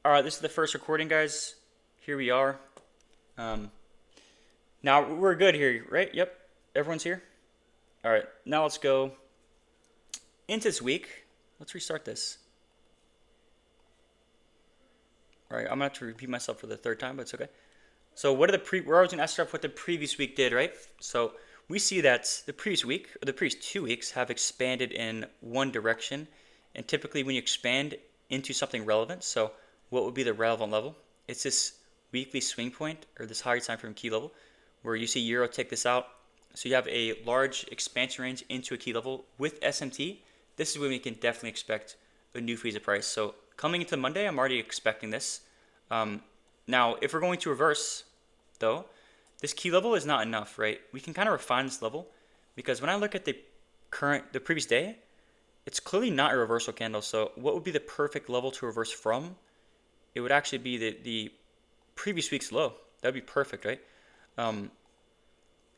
All right, this is the first recording, guys. Here we are. Um, Now we're good here, right? Yep, everyone's here. All right, now let's go into this week. Let's restart this. All right, I'm gonna have to repeat myself for the third time, but it's okay. So what are we're always gonna ask what the previous week did, right? So we see that the previous week or the previous 2 weeks have expanded in one direction, and typically when you expand into something relevant, so what would be the relevant level? It's this weekly swing point or this higher time frame key level where you see Euro take this out. So you have a large expansion range into a key level with SMT. This is when we can definitely expect a new Visa price. So coming into Monday, I'm already expecting this. Now, if we're going to reverse, though, this key level is not enough, right? We can kind of refine this level because when I look at the previous day, it's clearly not a reversal candle. So what would be the perfect level to reverse from? It would actually be the previous week's low. That would be perfect, right?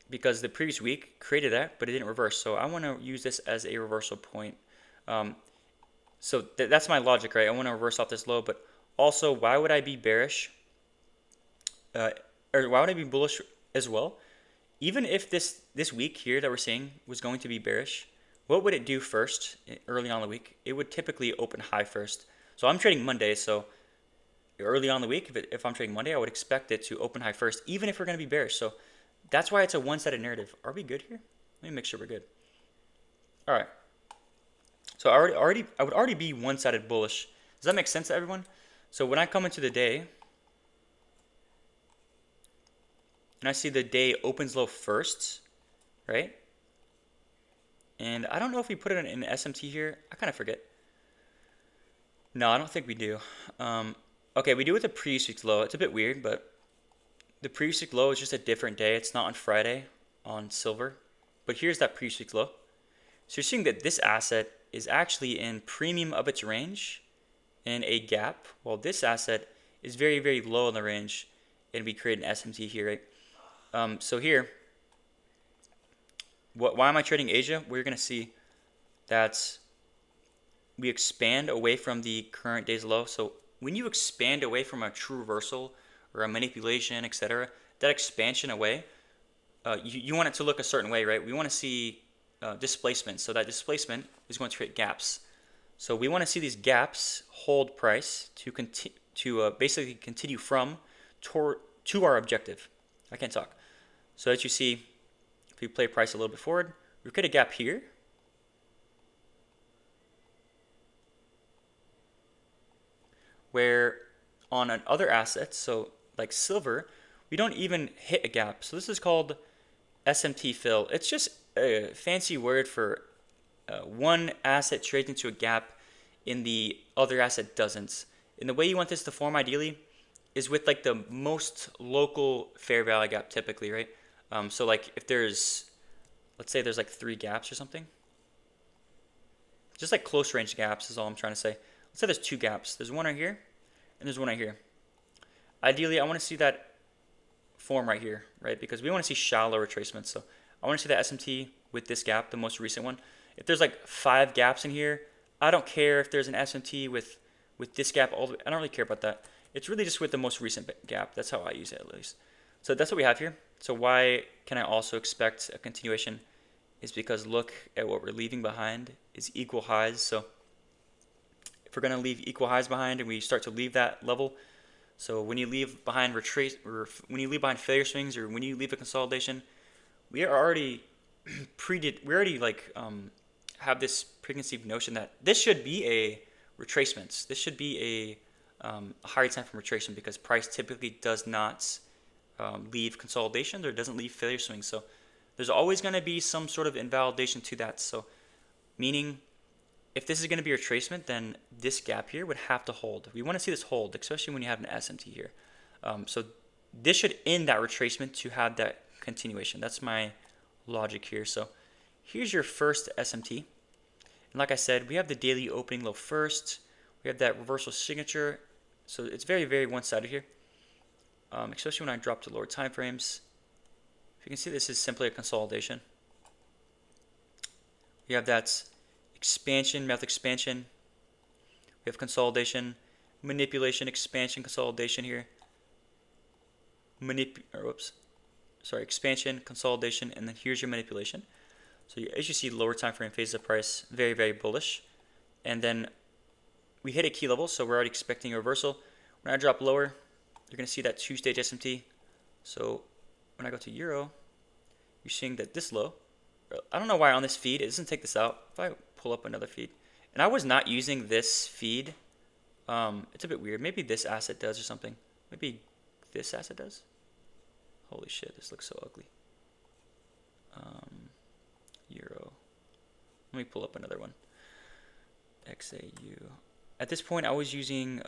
Because the previous week created that, but it didn't reverse. So I want to use this as a reversal point. So that's my logic, right? I want to reverse off this low, but also, why would I be bearish? Or why would I be bullish as well? Even if this week here that we're seeing was going to be bearish, what would it do first early on in the week? It would typically open high first. So I'm trading Monday, so early on in the week, if I'm trading Monday, I would expect it to open high first, even if we're going to be bearish. So that's why it's a one-sided narrative. Are we good here? Let me make sure we're good. All right. So I would already be one-sided bullish. Does that make sense to everyone? So when I come into the day, and I see the day opens low first, right? And I don't know if we put it in SMT here. I kind of forget. No, I don't think we do. Okay, we do with the previous week's low. It's a bit weird, but the previous week low is just a different day. It's not on Friday on silver. But here's that previous week low. So you're seeing that this asset is actually in premium of its range in a gap, while this asset is very, very low in the range, and we create an SMT here, right? So here, why am I trading Asia? We're going to see that we expand away from the current day's low. So when you expand away from a true reversal or a manipulation, etc., that expansion away, you want it to look a certain way, right? We want to see displacement. So that displacement is going to create gaps. So we want to see these gaps hold price to basically continue from to our objective. I can't talk. So as you see, if we play price a little bit forward, we create a gap here. Where on other assets, so like silver, we don't even hit a gap. So this is called SMT fill. It's just a fancy word for one asset trades into a gap and the other asset doesn't. And the way you want this to form ideally is with like the most local fair value gap typically, right? So like if there's, let's say there's like 3 gaps or something. Just like close range gaps is all I'm trying to say. Let's say there's 2 gaps. There's one right here and there's one right here. Ideally, I want to see that form right here, right? Because we want to see shallow retracements. So I want to see that SMT with this gap, the most recent one. If there's like 5 gaps in here, I don't care if there's an SMT with this gap all the way. I don't really care about that. It's really just with the most recent gap. That's how I use it at least. So that's what we have here. So why can I also expect a continuation is because look at what we're leaving behind is equal highs. So if we're going to leave equal highs behind and we start to leave that level, so when you leave behind retreat, or when you leave behind failure swings, or when you leave a consolidation, we are already have this preconceived notion that this should be a retracements. This should be a higher time from retracement because price typically does not leave consolidations or doesn't leave failure swings. So there's always going to be some sort of invalidation to that. So meaning if this is going to be a retracement, then this gap here would have to hold. We want to see this hold, especially when you have an SMT here. So this should end that retracement to have that continuation. That's my logic here. So here's your first SMT. And like I said, we have the daily opening low first. We have that reversal signature. So it's very, very one-sided here, especially when I drop to lower time frames. If you can see, this is simply a consolidation. We have that expansion, mouth expansion. We have consolidation, manipulation, expansion, consolidation here. Expansion, consolidation, and then here's your manipulation. So as you see, lower time frame phases of price, very, very bullish. And then we hit a key level, so we're already expecting a reversal. When I drop lower, you're going to see that two-stage SMT. So when I go to Euro, you're seeing that this low, I don't know why on this feed, it doesn't take this out. If I pull up another feed, and I was not using this feed, it's a bit weird. Maybe this asset does or something. Maybe this asset does. Holy shit, this looks so ugly. Euro. Let me pull up another one. XAU. At this point, I was using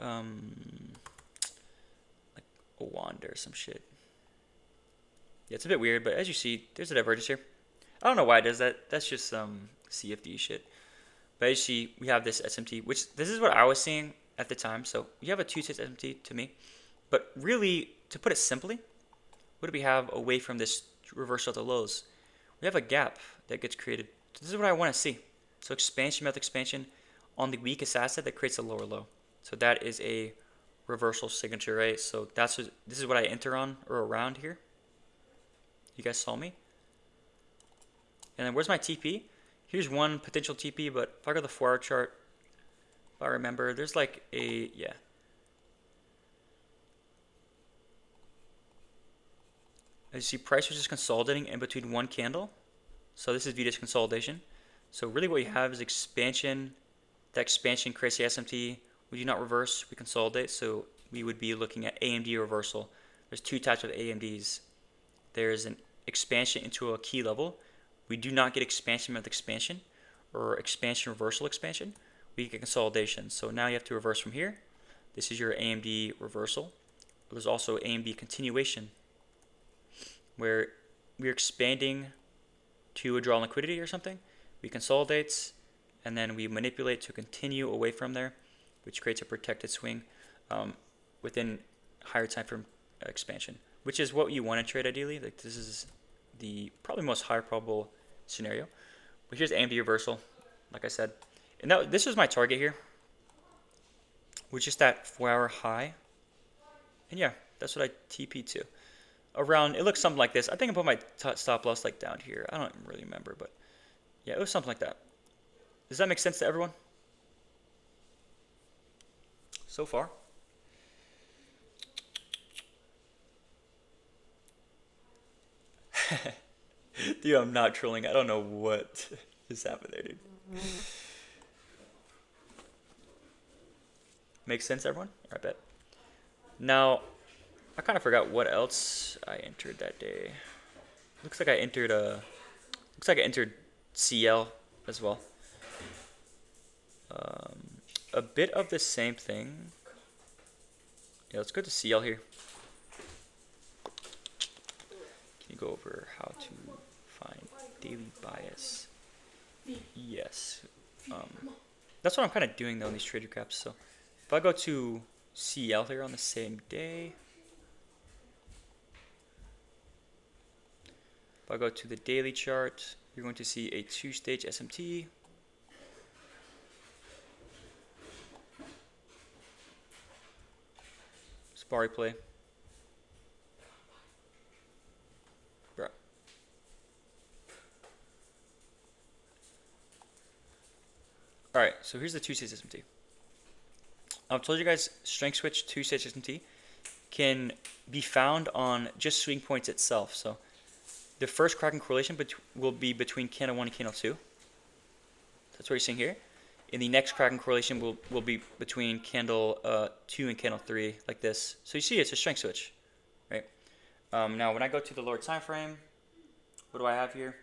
like a wand or some shit. Yeah, it's a bit weird, but as you see, there's a divergence here. I don't know why it does that. That's just some CFD shit. But as you see, we have this SMT, which this is what I was seeing at the time. So we have a 2-stage SMT to me. But really, to put it simply, what do we have away from this reversal of the lows? We have a gap that gets created. This is what I want to see. So expansion, method expansion on the weakest asset that creates a lower low. So that is a reversal signature, right? So this is what I enter on or around here. You guys saw me. And then where's my TP? Here's one potential TP, but if I go to the 4-hour chart, if I remember, there's like a, yeah. As you see, price was just consolidating in between one candle. So this is viewed as consolidation. So really what you have is expansion. That expansion creates the SMT. We do not reverse, we consolidate. So we would be looking at AMD reversal. There's two types of AMDs. There's an expansion into a key level. We do not get expansion with expansion or expansion reversal expansion. We get consolidation. So now you have to reverse from here. This is your AMD reversal. There's also AMD continuation, where we're expanding to a draw on liquidity or something. We consolidate, and then we manipulate to continue away from there, which creates a protected swing within higher time frame expansion, which is what you want to trade ideally. Like this is the probably most high probable scenario. But here's AMD reversal, like I said. And this was my target here, which is that 4-hour high. And yeah, that's what I TP to. Around, it looks something like this. I think I put my stop loss like down here. I don't really remember, but yeah, it was something like that. Does that make sense to everyone? So far? Dude, I'm not trolling. I don't know what just happened there, dude. Makes sense, everyone? I bet. Now, I kind of forgot what else I entered that day. Looks like I entered CL as well. A bit of the same thing. Yeah, let's go to CL here. Can you go over how to find daily bias? Yes. That's what I'm kind of doing though in these trader caps. So if I go to CL here on the same day, if I go to the daily chart, you're going to see a 2-stage SMT. Spari play. Bro. Alright, so here's the 2-stage SMT. I've told you guys strength switch 2-stage SMT can be found on just swing points itself. So the first cracking correlation will be between candle 1 and candle 2. That's what you're seeing here. And the next cracking correlation will be between candle 2 and candle 3, like this. So you see it's a strength switch, right? Now when I go to the lower time frame, what do I have here?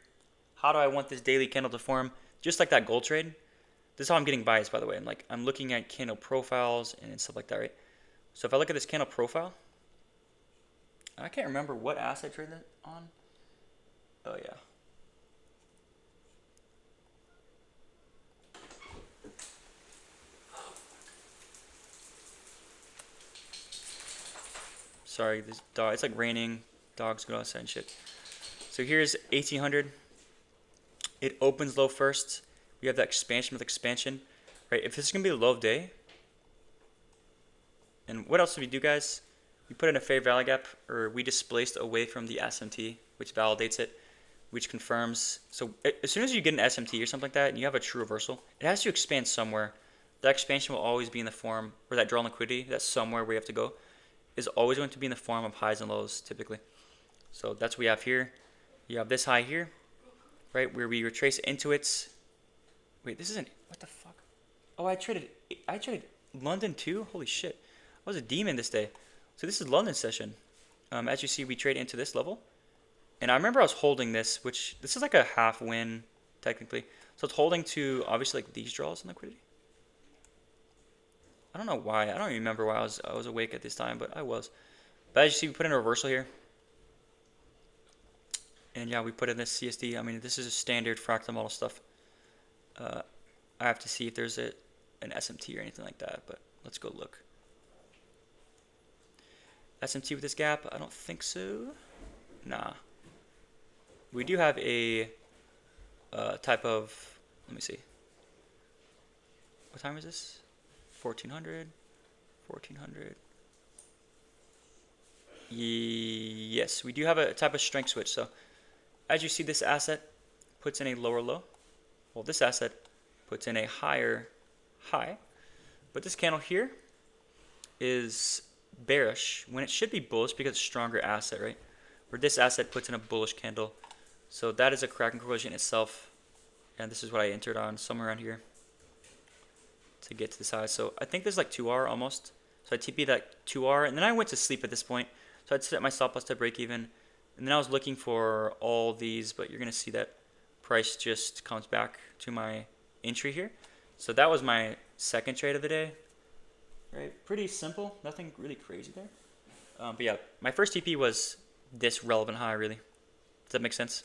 How do I want this daily candle to form? Just like that gold trade. This is how I'm getting biased, by the way. I'm looking at candle profiles and stuff like that, right? So if I look at this candle profile, I can't remember what asset I traded it on. Oh yeah. Sorry, this dog. It's like raining. Dogs go outside and shit. So here's 1800. It opens low first. We have that expansion with expansion, right? If this is gonna be a low day, And what else did we do, guys? We put in a fair value gap, or we displaced away from the SMT, which validates it, which confirms. So as soon as you get an SMT or something like that, and you have a true reversal, it has to expand somewhere. That expansion will always be in the form, or that draw on liquidity, that's somewhere where you have to go, is always going to be in the form of highs and lows, typically. So that's what we have here. You have this high here, right, where we retrace into its. Wait, this isn't. What the fuck? Oh, I traded London too. Holy shit, I was a demon this day. So this is London session. As you see, we trade into this level, and I remember I was holding this, which this is like a half win technically. So it's holding to obviously like these draws in liquidity. I don't know why. I don't even remember why I was awake at this time, but I was. But as you see, we put in a reversal here. And yeah, we put in this CSD. I mean, this is a standard fractal model stuff. I have to see if there's an SMT or anything like that, but let's go look. SMT with this gap? I don't think so. Nah. We do have a type of, let me see. What time is this? 1400. Yes, we do have a type of strength switch. So as you see, this asset puts in a lower low. Well, this asset puts in a higher high. But this candle here is bearish when it should be bullish because it's a stronger asset, right? Where this asset puts in a bullish candle. So that is a cracking correlation itself. And this is what I entered on somewhere around here to get to this high. So I think there's like 2R almost. So I TP'd that 2R, and then I went to sleep at this point. So I'd set my stop loss to break even. And then I was looking for all these, but you're going to see that price just comes back to my entry here. So that was my second trade of the day. Right? Pretty simple. Nothing really crazy there. But yeah, my first TP was this relevant high, really. Does that make sense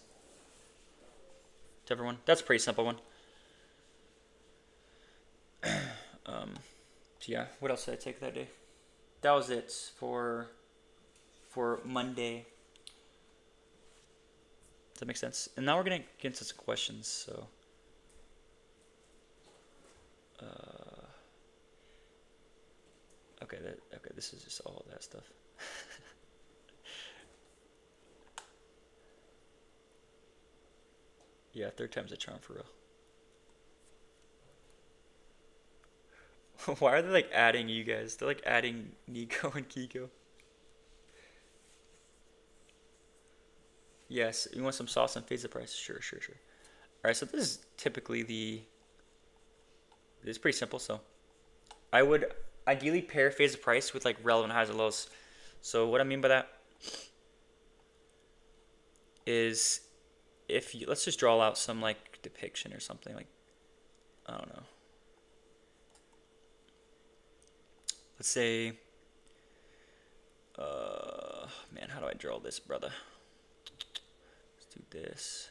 to everyone? That's a pretty simple one. So yeah, what else did I take that day? That was it for Monday. Does that make sense? And now we're gonna get into some questions. So, okay, this is just all that stuff. Yeah, third time's a charm for real. Why are they like adding you guys? They're like adding Nico and Kiko. Yes, you want some sauce and phase the price? Sure. Alright, so this is typically it's pretty simple. So I would ideally pair phase the price with like relevant highs and lows. So what I mean by that is if you, let's just draw out some like depiction or something like, I don't know. Let's say, man, how do I draw this, brother? Let's do this.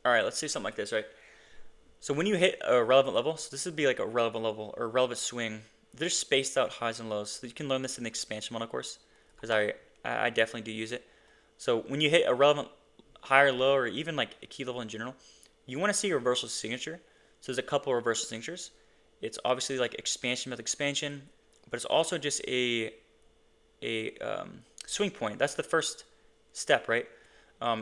All right, let's do something like this, right? So when you hit a relevant level, so this would be like a relevant level or a relevant swing. There's spaced out highs and lows. So you can learn this in the expansion model course because I definitely do use it. So when you hit a relevant high or low or even like a key level in general, you want to see a reversal signature. So there's a couple of reversal signatures. It's obviously like expansion with expansion, but it's also just a swing point. That's the first step, right?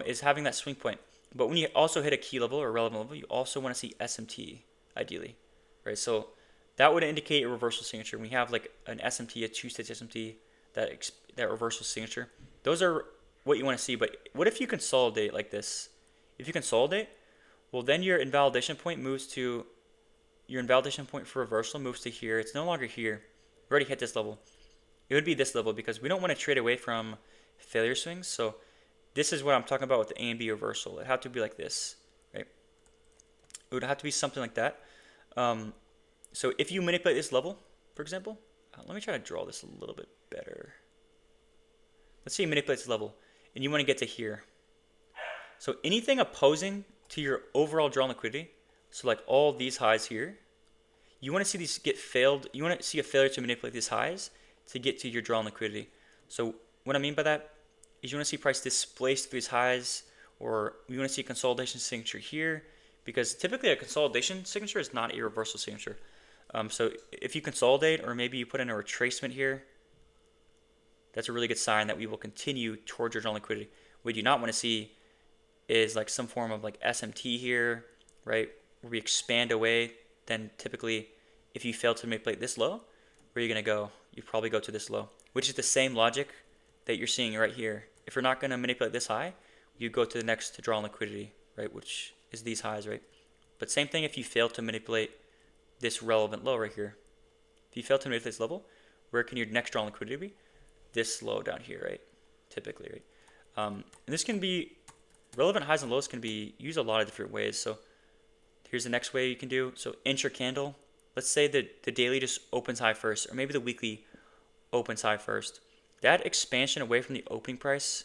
Is having that swing point. But when you also hit a key level or relevant level, you also want to see SMT ideally, right? So that would indicate a reversal signature. When you have like an SMT, a two-stage SMT, that reversal signature, those are what you want to see. But what if you consolidate like this? If you consolidate, well, then your invalidation point moves to, your invalidation point for reversal moves to here. It's no longer here. We already hit this level. It would be this level because we don't want to trade away from failure swings. So this is what I'm talking about with the A and B reversal. It had to be like this, right? It would have to be something like that. So if you manipulate this level, for example, let me try to draw this a little bit better. Let's say you manipulate this level and you want to get to here. So anything opposing to your overall drawn liquidity, so like all these highs here, you want to see these get failed. You want to see a failure to manipulate these highs to get to your drawn liquidity. So what I mean by that is you want to see price displace these highs or we want to see a consolidation signature here, because typically a consolidation signature is not a reversal signature. So if you consolidate, or maybe you put in a retracement here, that's a really good sign that we will continue towards your general liquidity. What you do not want to see is like some form of like SMT here, right? Where we expand away. Then typically, if you fail to manipulate this low, where are you going to go? You probably go to this low, which is the same logic that you're seeing right here. If you're not going to manipulate this high, you go to the next to draw on liquidity, right? Which is these highs, right? But same thing if you fail to manipulate this relevant low right here. If you fail to manipulate this level, where can your next draw on liquidity be? This low down here, right? Typically, right? And this can be, relevant highs and lows can be used a lot of different ways. So here's the next way you can do. So intra candle, let's say that the daily just opens high first, or maybe the weekly opens high first. That expansion away from the opening price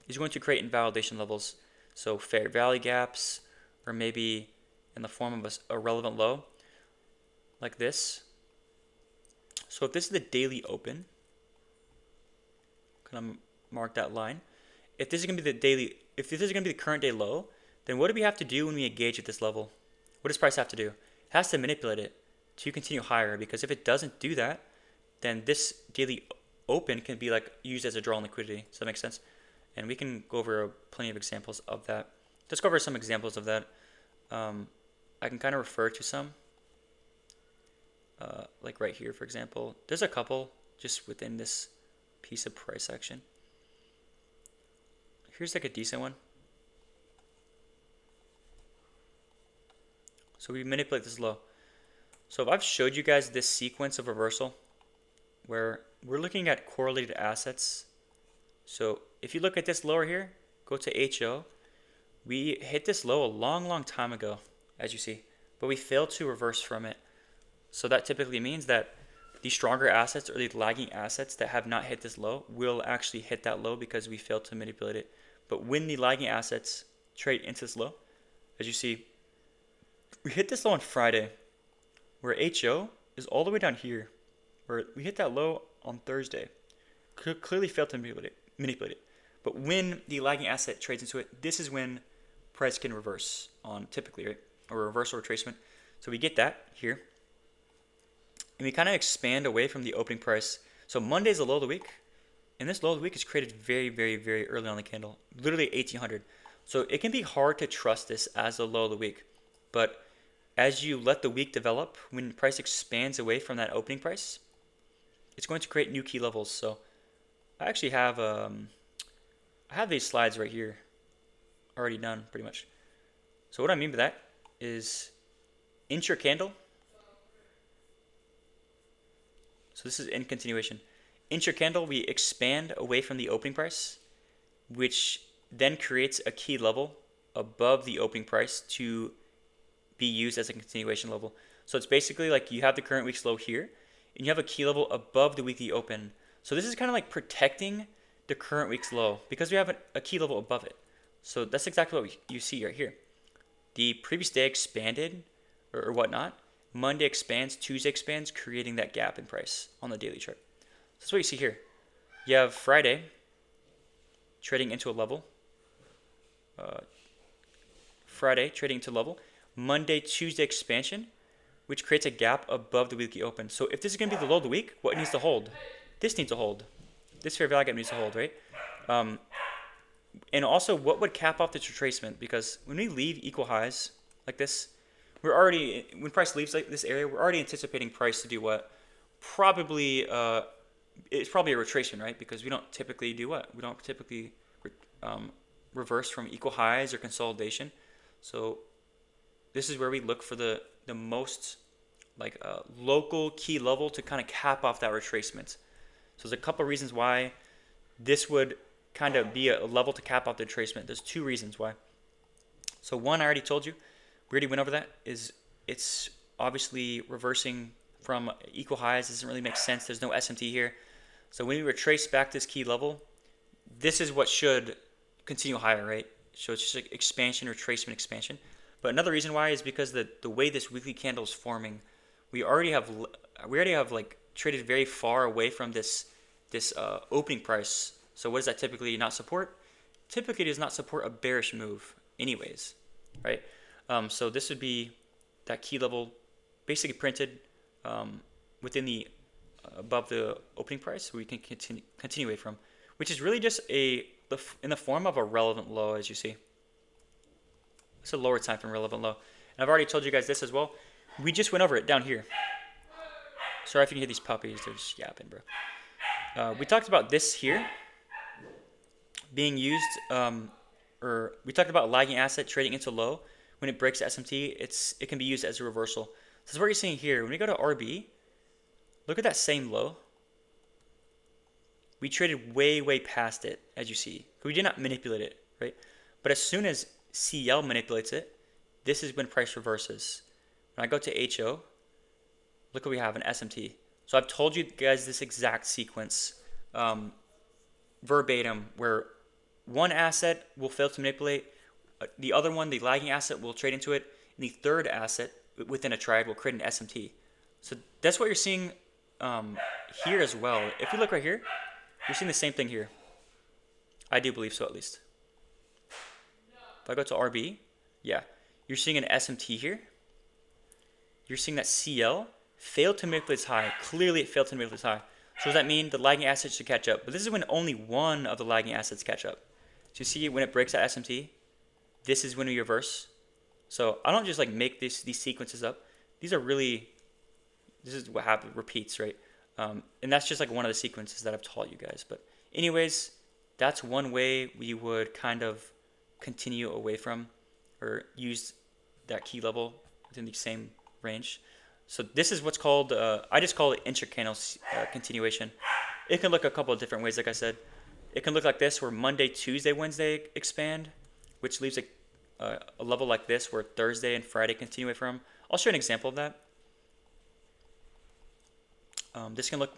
is going to create invalidation levels. So fair value gaps, or maybe in the form of a relevant low, like this. So if this is the daily open, kind of mark that line. If this is going to be the daily, if this is going to be the current day low, then what do we have to do when we engage at this level? What does price have to do? It has to manipulate it to continue higher, because if it doesn't do that, then this daily open can be like used as a draw on liquidity. Does that make sense? And we can go over plenty of examples of that. Let's go over some examples of that. I can kind of refer to some, like right here, for example. There's a couple just within this piece of price action. Here's like a decent one. So we manipulate this low. So if I've showed you guys this sequence of reversal where we're looking at correlated assets. So if you look at this lower here, go to HO. We hit this low a long time ago, as you see, but we failed to reverse from it. So that typically means that the stronger assets, or the lagging assets that have not hit this low, will actually hit that low because we failed to manipulate it. But when the lagging assets trade into this low, as you see, we hit this low on Friday, where HO is all the way down here, where we hit that low on Thursday. Clearly failed to manipulate it. But when the lagging asset trades into it, this is when price can reverse on, typically, right? Or reverse or retracement. So we get that here. And we kind of expand away from the opening price. So Monday's the low of the week. And this low of the week is created very early on the candle. Literally 1800. So it can be hard to trust this as the low of the week. But as you let the week develop, when price expands away from that opening price, it's going to create new key levels. So I actually have I have these slides right here already done pretty much. So what I mean by that is intra candle. So this is in continuation. Intra candle, we expand away from the opening price, which then creates a key level above the opening price to be used as a continuation level. So it's basically like you have the current week's low here, and you have a key level above the weekly open. So this is kind of like protecting the current week's low because we have a key level above it. So that's exactly what you see right here. The previous day expanded or whatnot. Monday expands, Tuesday expands, creating that gap in price on the daily chart. So that's what you see here. You have Friday trading into a level. Friday trading into level. Monday, Tuesday expansion, which creates a gap above the weekly open. So if this is going to be the low of the week, what needs to hold? This needs to hold. This fair value gap needs to hold, right? And also, what would cap off this retracement? Because when we leave equal highs like this, we're already, when price leaves like this area, we're already anticipating price to do what? Probably, it's probably a retracement, right? Because we don't typically do what? We don't typically reverse from equal highs or consolidation. So this is where we look for the most like local key level to kind of cap off that retracement. So there's a couple of reasons why this would kind of be a level to cap off the retracement. There's two reasons why. So one, I already told you, we already went over that, is it's obviously reversing from equal highs. It doesn't really make sense. There's no SMT here. So when we retrace back this key level, this is what should continue higher, right? So it's just like expansion, retracement, expansion. But another reason why is because the way this weekly candle is forming, we already have like traded very far away from this opening price. So what does that typically not support? typically does not support a bearish move anyways, right? So this would be that key level basically printed within the above the opening price we can continue away from, which is really just in the form of a relevant low, as you see. It's a lower time frame relevant low. And I've already told you guys this as well. We just went over it down here. Sorry if you can hear these puppies, they're just yapping, bro. We talked about this here being used, or we talked about lagging asset trading into low. When it breaks the SMT, it can be used as a reversal. This is what you're seeing here. When we go to RB, look at that same low. We traded way past it, as you see. We did not manipulate it, right? But as soon as CL manipulates it, this is when price reverses. When I go to HO, look what we have, an SMT. So I've told you guys this exact sequence verbatim, where one asset will fail to manipulate, the other one, the lagging asset, will trade into it, and the third asset within a triad will create an SMT. So that's what you're seeing here as well. If you look right here, you're seeing the same thing here. I do believe so, at least. If I go to RB, yeah, you're seeing an SMT here. You're seeing that CL failed to manipulate its high. Clearly, it failed to manipulate its high. So does that mean the lagging assets should catch up? But this is when only one of the lagging assets catch up. So you see when it breaks that SMT, this is when we reverse. So I don't just like make these sequences up. These are really, this is what happens, repeats, right? And that's just like one of the sequences that I've taught you guys. But anyways, that's one way we would kind of continue away from or use that key level within the same range. So this is what's called, I just call it intra-candle continuation. It can look a couple of different ways, like I said. It can look like this, where Monday, Tuesday, Wednesday expand, which leaves a level like this, where Thursday and Friday continue away from. I'll show you an example of that. This can look,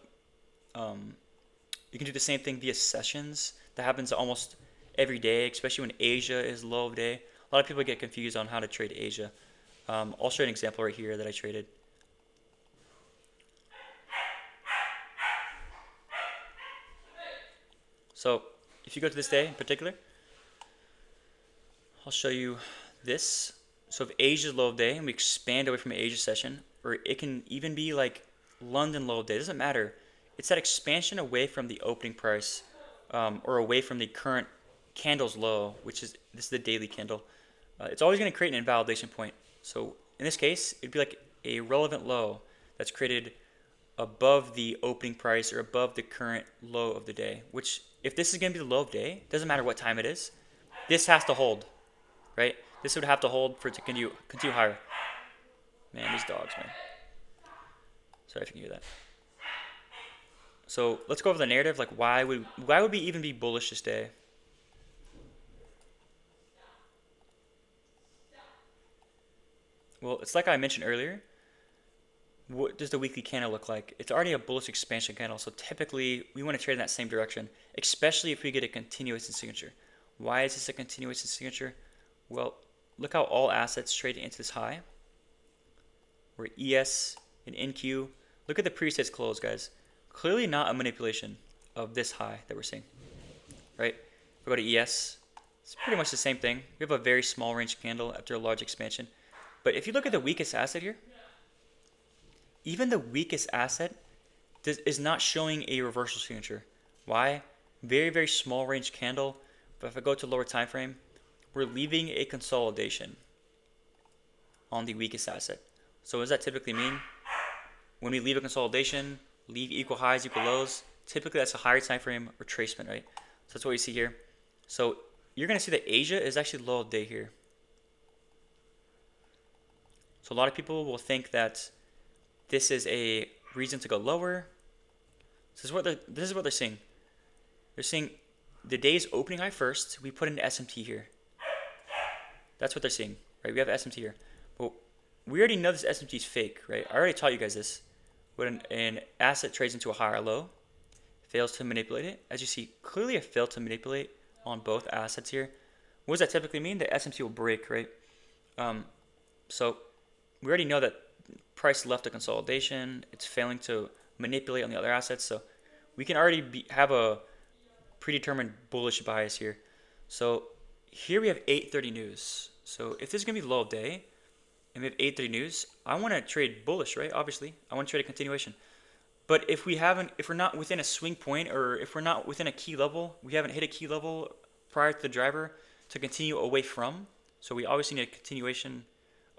you can do the same thing via sessions. That happens almost every day, especially when Asia is low of day. A lot of people get confused on how to trade Asia. I'll show you an example right here that I traded. So if you go to this day in particular, I'll show you this. So if Asia's low of day and we expand away from an Asia session, or it can even be like London low of day, it doesn't matter. It's that expansion away from the opening price, or away from the current candle's low, which is, this is the daily candle. It's always going to create an invalidation point. So in this case, it'd be like a relevant low that's created above the opening price or above the current low of the day, which if this is going to be the low of day, doesn't matter what time it is, this has to hold, right? This would have to hold for it to continue higher. Man, these dogs, man. Sorry if you can hear that. So let's go over the narrative, like why would we even be bullish this day? Well, it's like I mentioned earlier. What does the weekly candle look like? It's already a bullish expansion candle, so typically we want to trade in that same direction, especially if we get a continuation signature. Why is this a continuation signature? Well, look how all assets trade into this high. We're ES and NQ. Look at the previous close, guys. Clearly not a manipulation of this high that we're seeing, right? If we go to ES, it's pretty much the same thing. We have a very small range candle after a large expansion. But if you look at the weakest asset here, even the weakest asset is not showing a reversal signature. Why? Very small range candle. But if I go to lower time frame, we're leaving a consolidation on the weakest asset. So what does that typically mean? When we leave a consolidation, leave equal highs, equal lows, typically that's a higher time frame retracement, right? So that's what you see here. So you're going to see that Asia is actually low of day here. So a lot of people will think that this is a reason to go lower. This is what they're seeing. They're seeing the day's opening high first. We put an SMT here. That's what they're seeing, right? We have SMT here. But we already know this SMT is fake, right? I already taught you guys this. When an asset trades into a higher low, fails to manipulate it. As you see, clearly it failed to manipulate on both assets here. What does that typically mean? The SMT will break, right? So we already know that price left a consolidation. It's failing to manipulate on the other assets. So we can already have a predetermined bullish bias here. So here we have 8:30 news. So if this is gonna be low day and we have 8:30 news, I want to trade bullish, right? Obviously, I want to trade a continuation. But if we're not within a swing point, or if we're not within a key level, we haven't hit a key level prior to the driver to continue away from. So we obviously need a continuation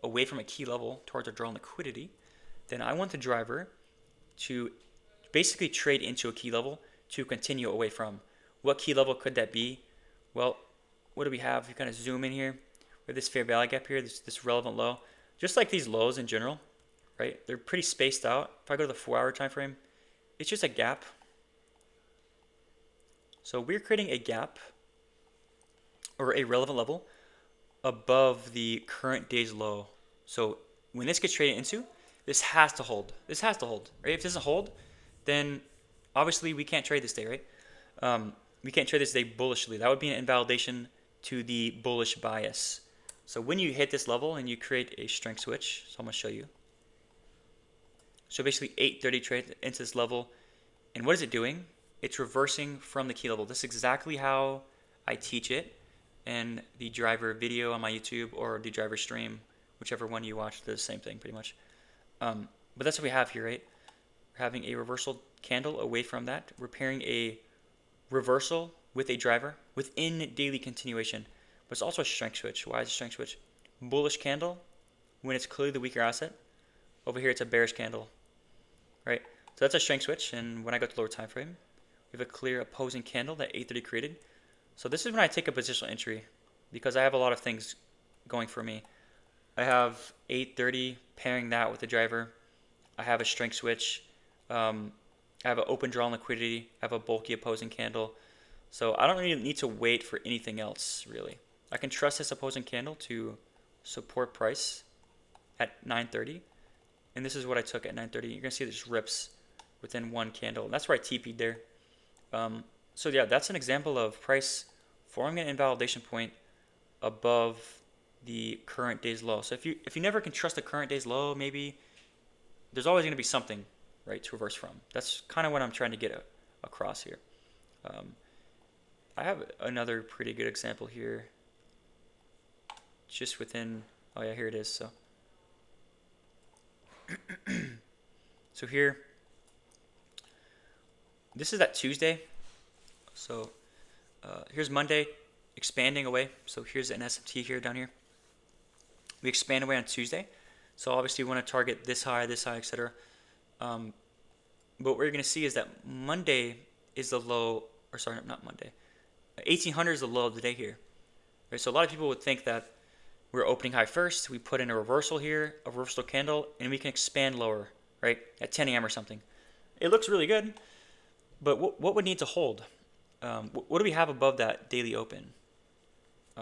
away from a key level towards our draw on liquidity. Then I want the driver to basically trade into a key level to continue away from. What key level could that be? Well, what do we have? We kind of zoom in here. We have this fair value gap here, this relevant low. Just like these lows in general, right? They're pretty spaced out. If I go to the 4-hour time frame, it's just a gap. So we're creating a gap or a relevant level above the current day's low. So when this gets traded into, this has to hold. This has to hold, right? If it doesn't hold, then obviously we can't trade this day, right? We can't trade this day bullishly. That would be an invalidation to the bullish bias. So when you hit this level and you create a strength switch, so I'm going to show you. So basically 8:30 trade into this level. And what is it doing? It's reversing from the key level. This is exactly how I teach it in the driver video on my YouTube or the driver stream, whichever one you watch, does the same thing pretty much. But that's what we have here, right? We're having a reversal candle away from that, repairing a reversal with a driver within daily continuation. But it's also a strength switch. Why is it a strength switch? Bullish candle when it's clearly the weaker asset. Over here it's a bearish candle, right? So that's a strength switch. And when I go to lower time frame, we have a clear opposing candle that 8:30 created. So this is when I take a positional entry because I have a lot of things going for me. I have 8:30 pairing that with the driver. I have a strength switch. I have an open draw on liquidity. I have a bulky opposing candle. So I don't really need to wait for anything else, really. I can trust this opposing candle to support price at 9:30. And this is what I took at 9:30. You're going to see there's rips within one candle. And that's where I TP'd there. So yeah, that's an example of price forming an invalidation point above the current day's low. So if you never can trust the current day's low, maybe there's always going to be something, right, to reverse from. That's kind of what I'm trying to get across here. I have another pretty good example here. Just within, oh yeah, here it is. So here, this is that Tuesday. So here's Monday, expanding away. So here's an SMT here down here. We expand away on Tuesday. So obviously we want to target this high, etc. But what we're going to see is that Monday is the low, or sorry, not Monday. 1800 is the low of the day here. Right? So a lot of people would think that we're opening high first, we put in a reversal here, a reversal candle, and we can expand lower, right, at 10 a.m. or something. It looks really good, but what would need to hold? What do we have above that daily open?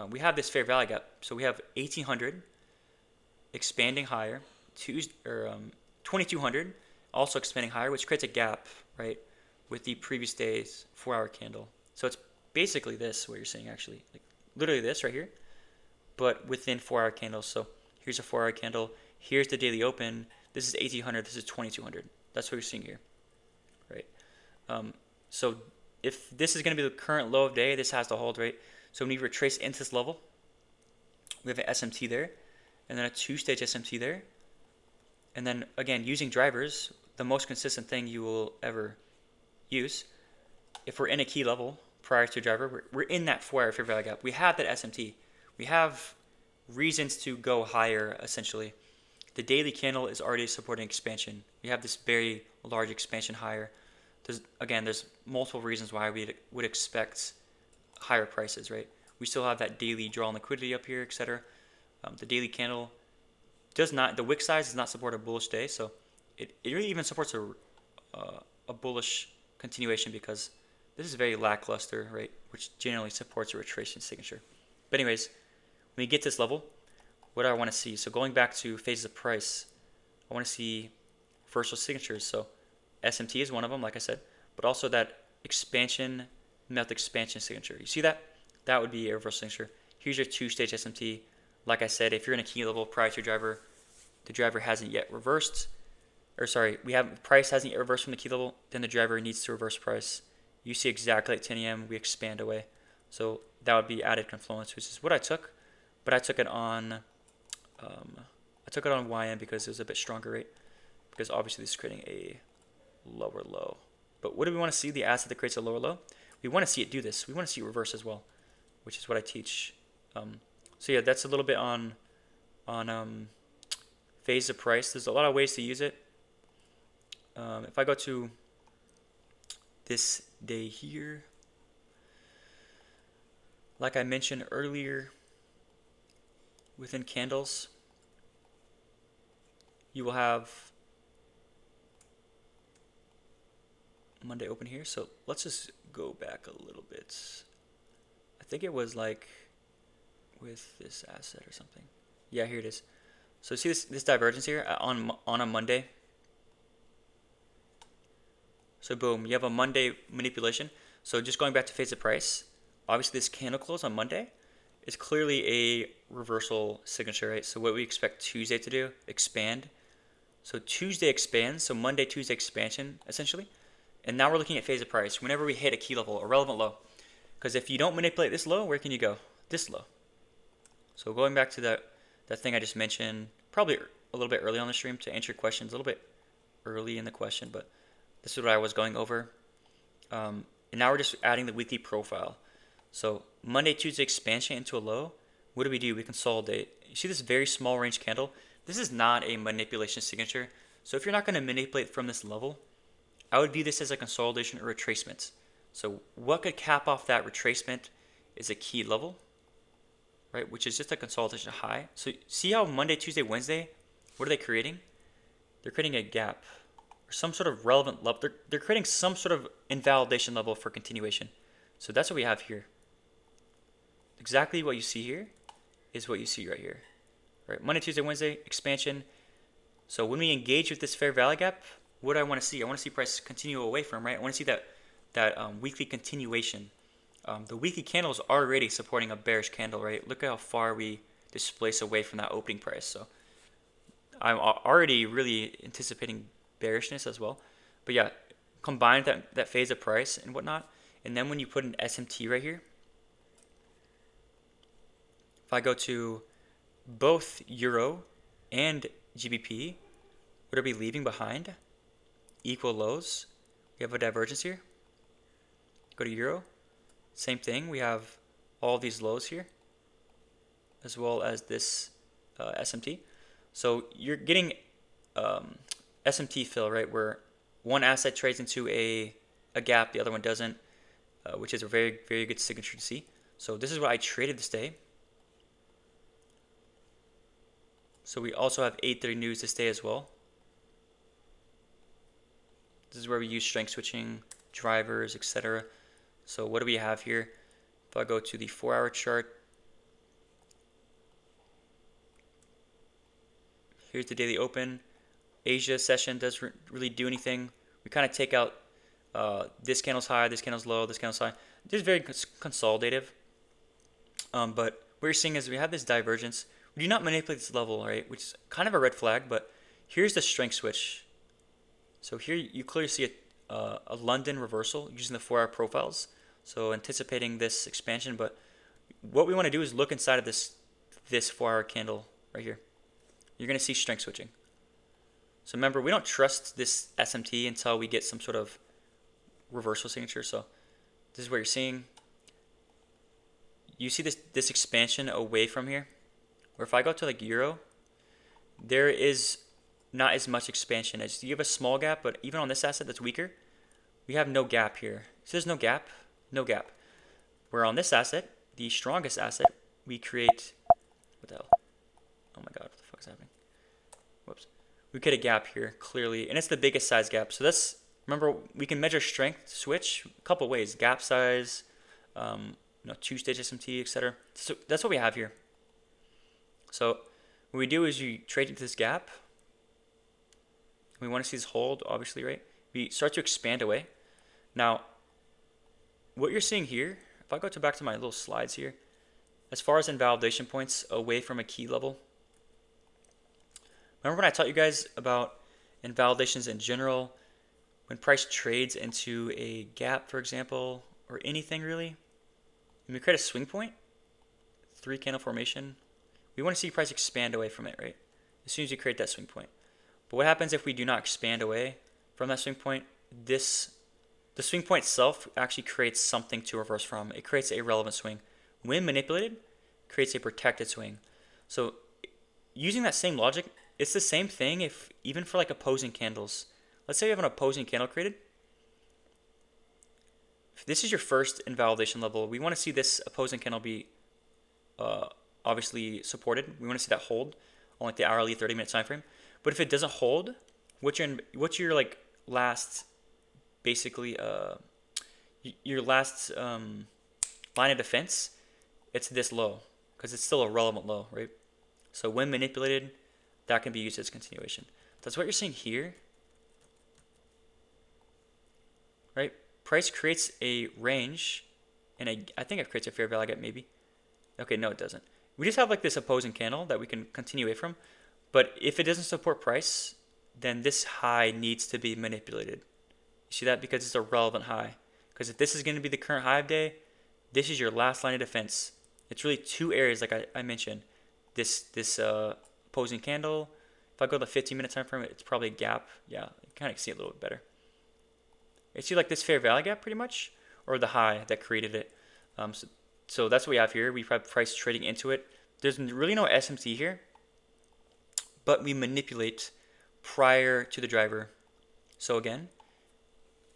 We have this fair value gap. So we have 1800 expanding higher, 2200 also expanding higher, which creates a gap, right, with the previous day's 4-hour candle. So it's basically this, what you're seeing actually, like literally this right here, but within 4-hour candles. So here's a 4-hour candle. Here's the daily open. This is 1800. This is 2200. That's what you're seeing here, right? So if this is going to be the current low of day, this has to hold, right? So when we retrace into this level, we have an SMT there, and then a 2-stage SMT there. And then again, using drivers, the most consistent thing you will ever use. If we're in a key level prior to a driver, we're in that 4-hour fair value gap. We have that SMT. We have reasons to go higher, essentially. The daily candle is already supporting expansion. We have this very large expansion higher. There's multiple reasons why we would expect higher prices, right? We still have that daily draw on liquidity up here, etc. The daily candle does not, the wick size does not support a bullish day, so it really even supports a bullish continuation because this is very lackluster, right? Which generally supports a retracement signature. But anyways, when we get to this level, what do I want to see? So going back to phases of price, I want to see reversal signatures. So SMT is one of them, like I said, but also that expansion, melt expansion signature. You see that? That would be a reversal signature. Here's your 2-stage SMT. Like I said, if you're in a key level prior to your driver, the driver hasn't yet reversed, price hasn't yet reversed from the key level, then the driver needs to reverse price. You see exactly at 10 a.m. we expand away. So that would be added confluence, which is what I took, but I took it on YM because it was a bit stronger rate, because obviously this is creating a lower low. But what do we want to see? The asset that creates a lower low? We want to see it do this. We want to see it reverse as well, which is what I teach. So yeah, that's a little bit on phase of price. There's a lot of ways to use it. If I go to this day here, like I mentioned earlier, within candles, you will have Monday open here. So let's just go back a little bit. I think it was like with this asset or something. Yeah, here it is. So see this divergence here on a Monday. So boom, you have a Monday manipulation. So just going back to phase of price, obviously this candle close on Monday is clearly a reversal signature, right? So what we expect Tuesday to do, expand. So Tuesday expands, so Monday, Tuesday expansion essentially. And now we're looking at phase of price whenever we hit a key level, a relevant low. Because if you don't manipulate this low, where can you go? This low. So going back to that thing I just mentioned, probably a little bit early on the stream to answer your questions, a little bit early in the question, but this is what I was going over. And now we're just adding the weekly profile. So Monday, Tuesday expansion into a low. What do? We consolidate. You see this very small range candle? This is not a manipulation signature. So if you're not going to manipulate from this level, I would view this as a consolidation or retracement. So what could cap off that retracement is a key level, right? Which is just a consolidation high. So see how Monday, Tuesday, Wednesday, what are they creating? They're creating a gap or some sort of relevant level. They're creating some sort of invalidation level for continuation. So that's what we have here. Exactly what you see here is what you see right here. Right? Monday, Tuesday, Wednesday, expansion. So when we engage with this fair value gap, what do I want to see? I want to see price continue away from, right? I want to see that weekly continuation. The weekly candle is already supporting a bearish candle, right? Look at how far we displace away from that opening price. So I'm already really anticipating bearishness as well. But yeah, combine that phase of price and whatnot. And then when you put an SMT right here, if I go to both Euro and GBP, what are we leaving behind? Equal lows. We have a divergence here. Go to Euro. Same thing. We have all these lows here, as well as this SMT. So you're getting SMT fill, right, where one asset trades into a gap, the other one doesn't, which is a very, very good signature to see. So this is what I traded this day. So we also have 8:30 news this day as well. This is where we use strength switching, drivers, etc. So what do we have here? If I go to the 4-hour chart, here's the daily open. Asia session doesn't really do anything. We kind of take out this candle's high, this candle's low, this candle's high. This is very consolidative. But what you're seeing is we have this divergence. We do not manipulate this level, right? Which is kind of a red flag, but here's the strength switch. So here you clearly see a London reversal using the 4-hour profiles. So anticipating this expansion, but what we want to do is look inside of this 4-hour candle right here. You're going to see strength switching. So remember, we don't trust this SMT until we get some sort of reversal signature. So this is what you're seeing. You see this expansion away from here. Or if I go to like Euro, there is not as much expansion. As you have a small gap, but even on this asset that's weaker, we have no gap here. So there's no gap, no gap. Where on this asset, the strongest asset, we create, what the hell? Oh my god, what the fuck is happening? Whoops. We create a gap here, clearly, and it's the biggest size gap. So that's, remember, we can measure strength switch a couple ways. Gap size, 2-stage SMT, etc. So that's what we have here. So what we do is you trade into this gap. We want to see this hold, obviously, right? We start to expand away. Now, what you're seeing here, if I go back to my little slides here, as far as invalidation points away from a key level, remember when I taught you guys about invalidations in general, when price trades into a gap, for example, or anything really, When we create a swing point, 3 candle formation, we want to see price expand away from it, right? As soon as you create that swing point. But what happens if we do not expand away from that swing point? The swing point itself actually creates something to reverse from. It creates a relevant swing. When manipulated, creates a protected swing. So using that same logic, it's the same thing if even for like opposing candles. Let's say you have an opposing candle created. If this is your first invalidation level, we want to see this opposing candle be obviously supported. We want to see that hold on like the hourly 30-minute time frame. But if it doesn't hold, what's your like last basically your last line of defense? It's this low because it's still a relevant low, right? So when manipulated, that can be used as continuation. That's what you're seeing here, right? Price creates a range, and I think it creates a fair value gap maybe. Okay, no, it doesn't. We just have like this opposing candle that we can continue away from. But if it doesn't support price, then this high needs to be manipulated. You see that? Because it's a relevant high. Because if this is going to be the current high of day, this is your last line of defense. It's really two areas like I mentioned. This opposing candle. If I go to the 15-minute time frame, it's probably a gap. Yeah, you kind of see it a little bit better. You see like this fair value gap pretty much, or the high that created it. So that's what we have here. We have price trading into it. There's really no SMT here, but we manipulate prior to the driver. So again,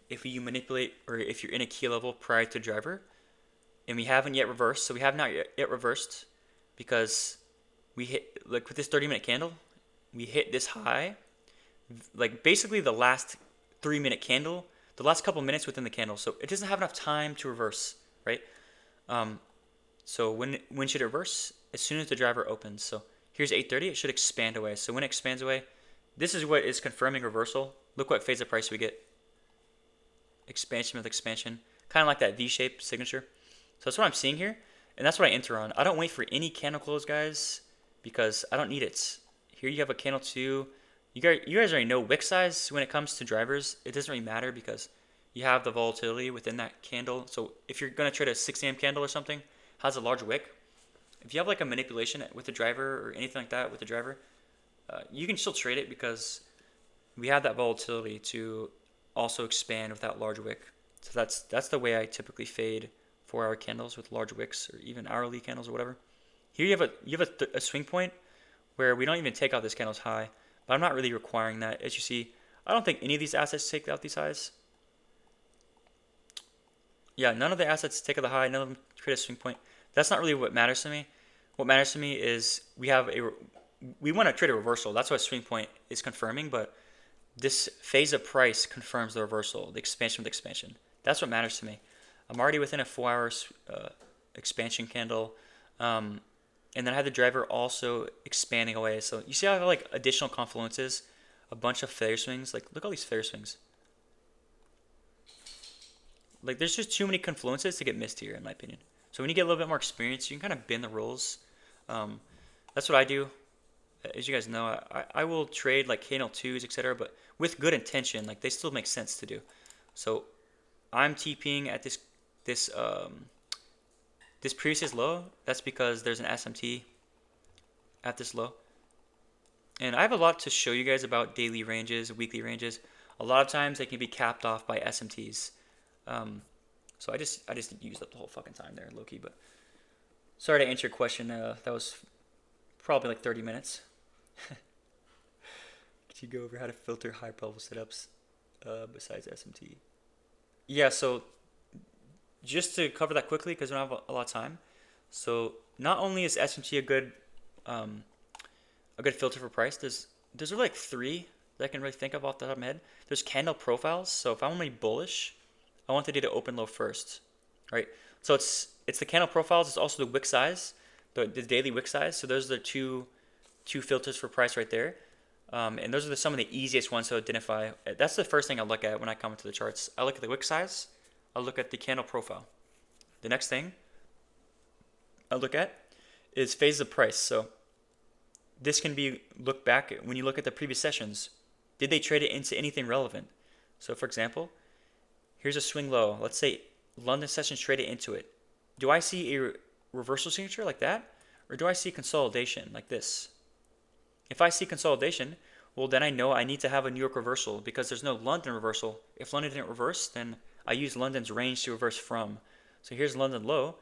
if you manipulate, or if you're in a key level prior to the driver, and we haven't yet reversed, so we have not yet reversed because we hit, like with this 30-minute candle, we hit this high, like basically the last 3-minute candle, the last couple minutes within the candle. So it doesn't have enough time to reverse, right? So when should it reverse? As soon as the driver opens. So here's 8:30, it should expand away. So when it expands away, this is what is confirming reversal. Look what phase of price we get. Expansion with expansion. Kind of like that V-shaped signature. So that's what I'm seeing here. And that's what I enter on. I don't wait for any candle close, guys, because I don't need it. Here you have a candle 2. You guys already know wick size when it comes to drivers. It doesn't really matter because you have the volatility within that candle. So if you're going to trade a 6 a.m. candle or something, has a large wick, if you have like a manipulation with the driver or anything like that with the driver, you can still trade it because we have that volatility to also expand with that large wick. So that's the way I typically fade 4-hour candles with large wicks, or even hourly candles or whatever. Here you have a swing point where we don't even take out this candle's high, but I'm not really requiring that. As you see, I don't think any of these assets take out these highs. Yeah, none of the assets take out the high, none of them create a swing point. That's not really what matters to me. What matters to me is we want to trade a reversal. That's what swing point is confirming, but this phase of price confirms the reversal, the expansion with expansion. That's what matters to me. I'm already within a 4-hour expansion candle, and then I have the driver also expanding away. So you see how I have like additional confluences, a bunch of failure swings. Like look at all these failure swings. Like there's just too many confluences to get missed here, in my opinion. So when you get a little bit more experience, you can kind of bend the rules. That's what I do. As you guys know, I will trade like candle 2s, etc., but with good intention. Like they still make sense to do. So I'm TPing at this previous low. That's because there's an SMT at this low. And I have a lot to show you guys about daily ranges, weekly ranges. A lot of times they can be capped off by SMTs. So I just used up the whole fucking time there, low key. But sorry to answer your question. That was probably like 30 minutes. Could you go over how to filter high level setups besides SMT? Yeah. So just to cover that quickly, because we don't have a lot of time. So not only is SMT a good filter for price, there's really like 3 that I can really think of off the top of my head. There's candle profiles. So if I want to be bullish, I want the day to open low first, right? So it's the candle profiles. It's also the wick size, the daily wick size. So those are the two filters for price right there. And those are some of the easiest ones to identify. That's the first thing I look at when I come into the charts. I look at the wick size. I look at the candle profile. The next thing I look at is phase of price. So this can be looked back at when you look at the previous sessions. Did they trade it into anything relevant? So for example, here's a swing low. Let's say London sessions traded into it. do I see a reversal signature like that, or do I see consolidation like this? If I see consolidation, well, then I know I need to have a New York reversal because there's no London reversal. If London didn't reverse, then I use London's range to reverse from. So here's London low.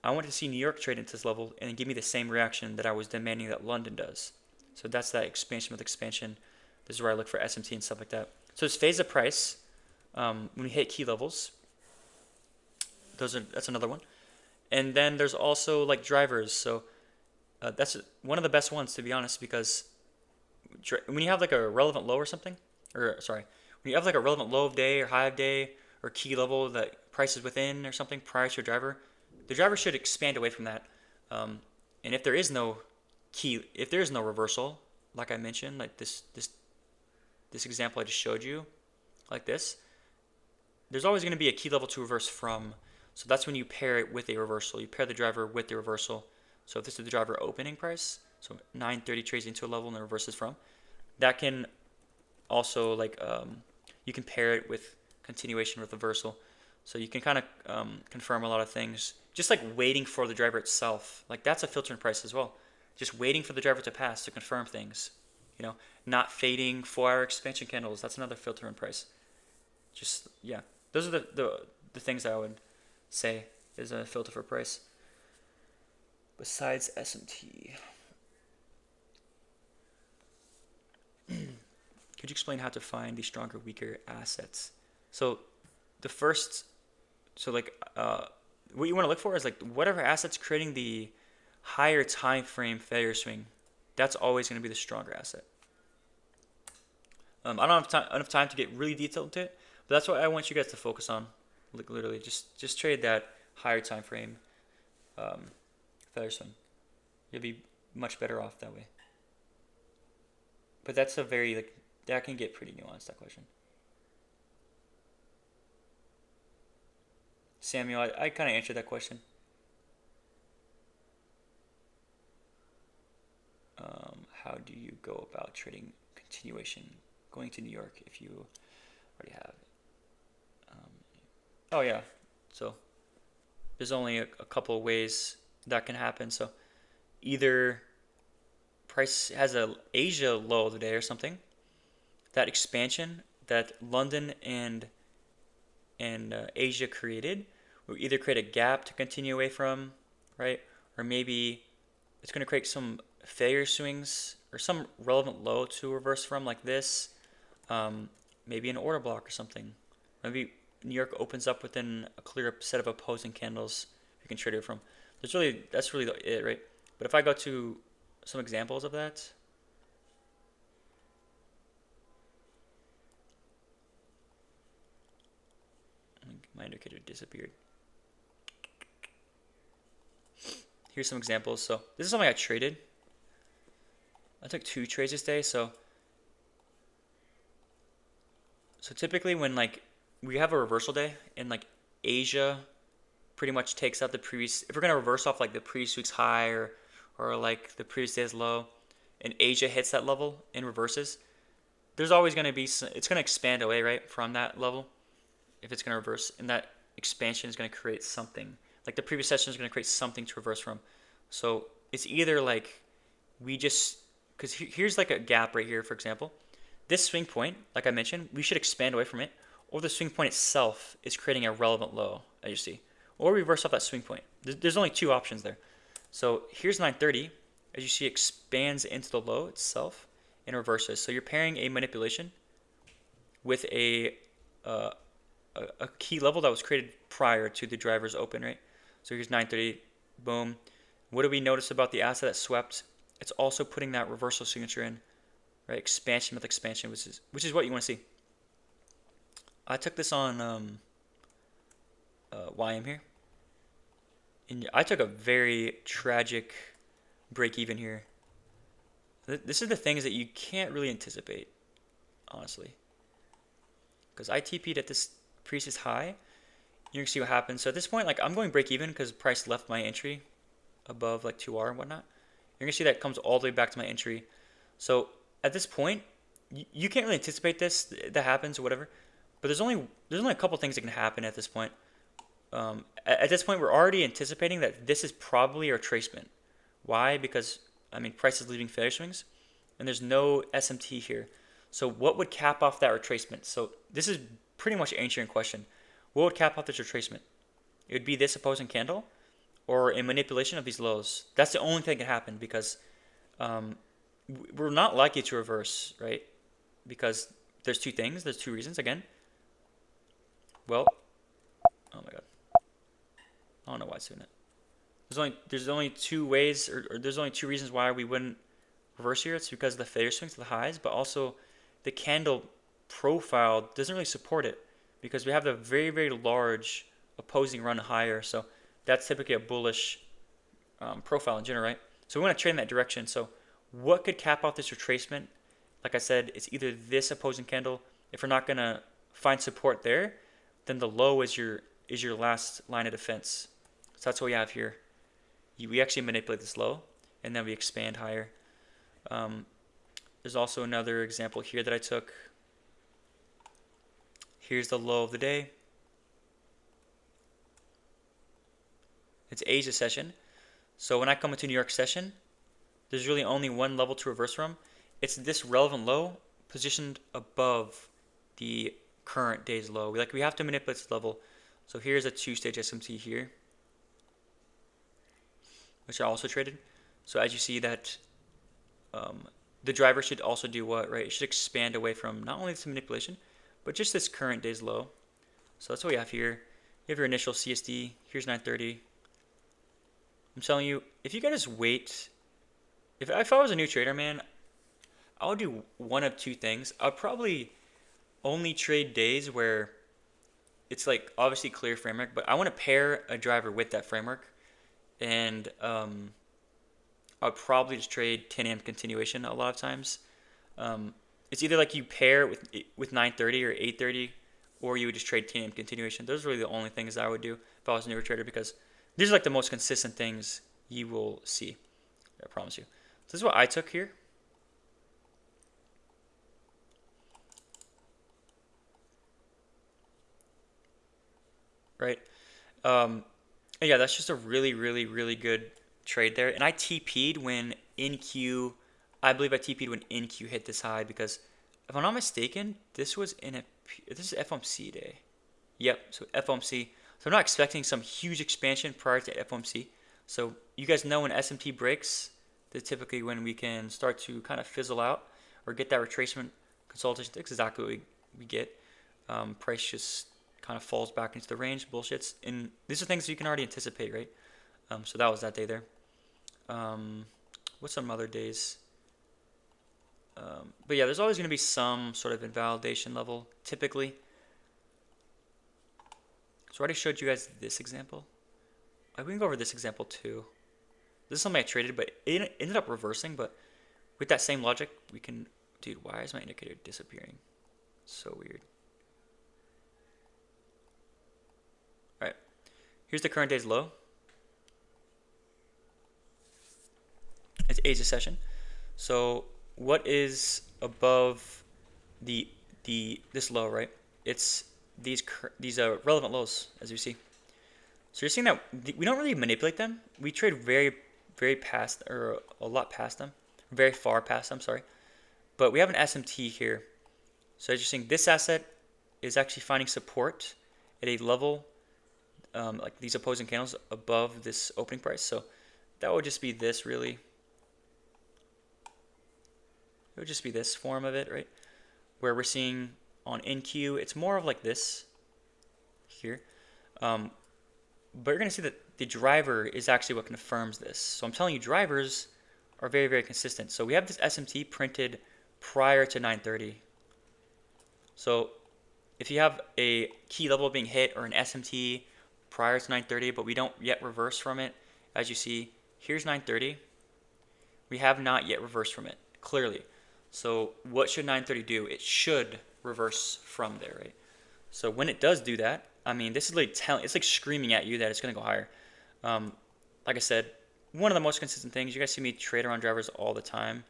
I want to see New York trade into this level and give me the same reaction that I was demanding that London does. So that's that expansion with expansion. This is where I look for SMT and stuff like that. So it's phase of price. When we hit key levels, that's another one. And then there's also like drivers. So that's one of the best ones, to be honest, because when you have like a relevant low or something, or sorry, when you have like a relevant low of day or high of day or key level that price is within or something prior to a driver, the driver should expand away from that. And if there is no if there is no reversal, like I mentioned, like this example I just showed you, like this, there's always going to be a key level to reverse from. So that's when you pair it with a reversal. You pair the driver with the reversal. So if this is the driver opening price, so 930 trades into a level and the reverses from, that can also like you can pair it with continuation with reversal. So you can kind of confirm a lot of things. Just like waiting for the driver itself, like that's a filter in price as well. Just waiting for the driver to pass to confirm things. You know, not fading 4-hour expansion candles. That's another filter in price. Just yeah, those are the things I would say is a filter for price. Besides SMT, could you explain how to find the stronger, weaker assets? So the first, so like what you want to look for is like whatever assets creating the higher time frame failure swing. That's always going to be the stronger asset. I don't have enough time to get really detailed into it, but that's what I want you guys to focus on. Like literally, just trade that higher time frame failure swing. You'll be much better off that way. But that's a very like that can get pretty nuanced, that question. Samuel, I kind of answered that question. How do you go about trading continuation going to New York if you already have it? Oh yeah, so there's only a couple of ways that can happen. So either price has a Asia low of the day or something, that expansion that London and Asia created will either create a gap to continue away from, right? Or maybe it's going to create some failure swings or some relevant low to reverse from, like this. Maybe an order block or something. Maybe New York opens up within a clear set of opposing candles you can trade it from. That's really it, right? But if I go to some examples of that, my indicator disappeared. Here's some examples. So this is something I traded. I took 2 trades this day. So typically when like we have a reversal day and like Asia pretty much takes out the previous, if we're gonna reverse off like the previous week's high or like the previous day's low, and Asia hits that level and reverses, there's always gonna be it's gonna expand away right from that level if it's gonna reverse, and that expansion is gonna create something. Like the previous session is gonna create something to reverse from. So it's either like because here's like a gap right here, for example. This swing point, like I mentioned, we should expand away from it, or the swing point itself is creating a relevant low, as you see. Or reverse off that swing point. There's only 2 options there. So here's 930, as you see, expands into the low itself and reverses. So you're pairing a manipulation with a key level that was created prior to the driver's open, right? So here's 930, boom. What do we notice about the asset that swept? It's also putting that reversal signature in, right? Expansion with expansion, which is what you want to see. I took this on YM here, and I took a very tragic break even here. This is the things that you can't really anticipate, honestly, because I TP'd at this previous high. You're gonna see what happens. So at this point, like I'm going break even because price left my entry above like 2R and whatnot. You're gonna see that comes all the way back to my entry. So at this point, you can't really anticipate this that happens or whatever. But there's only a couple things that can happen at this point. At this point, we're already anticipating that this is probably a retracement. Why? Because, I mean, price is leaving failure swings, and there's no SMT here. So what would cap off that retracement? So this is pretty much answering question. What would cap off this retracement? It would be this opposing candle or a manipulation of these lows. That's the only thing that can happen because um, we're not likely to reverse, right? Because there's two things. There's two reasons. Again, well, oh my god, I don't know why it's doing it. There's only two ways, or there's only two reasons why we wouldn't reverse here. It's because of the failure swings to the highs, but also the candle profile doesn't really support it because we have the very, very large opposing run higher. So that's typically a bullish profile in general, right? So we want to trade in that direction. So what could cap off this retracement? Like I said, it's either this opposing candle. If we're not gonna find support there, then the low is your last line of defense. So that's what we have here. We actually manipulate this low, and then we expand higher. There's also another example here that I took. Here's the low of the day. It's Asia session. So when I come into New York session, there's really only one level to reverse from. It's this relevant low positioned above the current day's low. We have to manipulate this level. So here's a two-stage SMT here, which I also traded. So as you see that the driver should also do what, right? It should expand away from not only this manipulation, but just this current day's low. So that's what we have here. You have your initial CSD. Here's 930. I'm telling you, if you guys wait, if I was a new trader, man, I would do one of two things. I'd probably only trade days where it's like obviously clear framework, but I want to pair a driver with that framework, and I'd probably just trade 10 a.m. continuation a lot of times. It's either like you pair with 9:30 or 8:30, or you would just trade 10 a.m. continuation. Those are really the only things I would do if I was a newer trader because these are like the most consistent things you will see. I promise you. So this is what I took here. Right. Yeah, that's just a really, really, really good trade there. And I TP'd when NQ, I believe I TP'd when NQ hit this high because if I'm not mistaken, this is FOMC day. Yep, so FOMC. So I'm not expecting some huge expansion prior to FOMC. So you guys know when SMT breaks, that's typically when we can start to kind of fizzle out or get that retracement consolidation. That's exactly what we get. Price just kind of falls back into the range, bullshits. And these are things you can already anticipate, right? So that was that day there. What's some other days? But yeah, there's always going to be some sort of invalidation level, typically. So I already showed you guys this example. We can go over this example too. This is something I traded, but it ended up reversing. But with that same logic, we can... Dude, why is my indicator disappearing? So weird. Alright. Here's the current day's low. It's Asia session. So what is above this low, right? It's these relevant lows, as you see. So you're seeing that we don't really manipulate them. We trade very, very past, or a lot past them, very far past them. Sorry, but we have an SMT here. So as you're seeing, this asset is actually finding support at a level like these opposing candles above this opening price. So that would just be this really. It would just be this form of it, right? Where we're seeing on NQ, it's more of like this here. But you're going to see that the driver is actually what confirms this. So I'm telling you, drivers are very, very consistent. So we have this SMT printed prior to 9:30. So if you have a key level being hit or an SMT prior to 9:30, but we don't yet reverse from it, as you see, here's 9:30. We have not yet reversed from it, clearly. So what should 9:30 do? It should reverse from there, right? So when it does do that, I mean, this is like it's like screaming at you that it's going to go higher. Like I said, one of the most consistent things, you guys see me trade around drivers all the time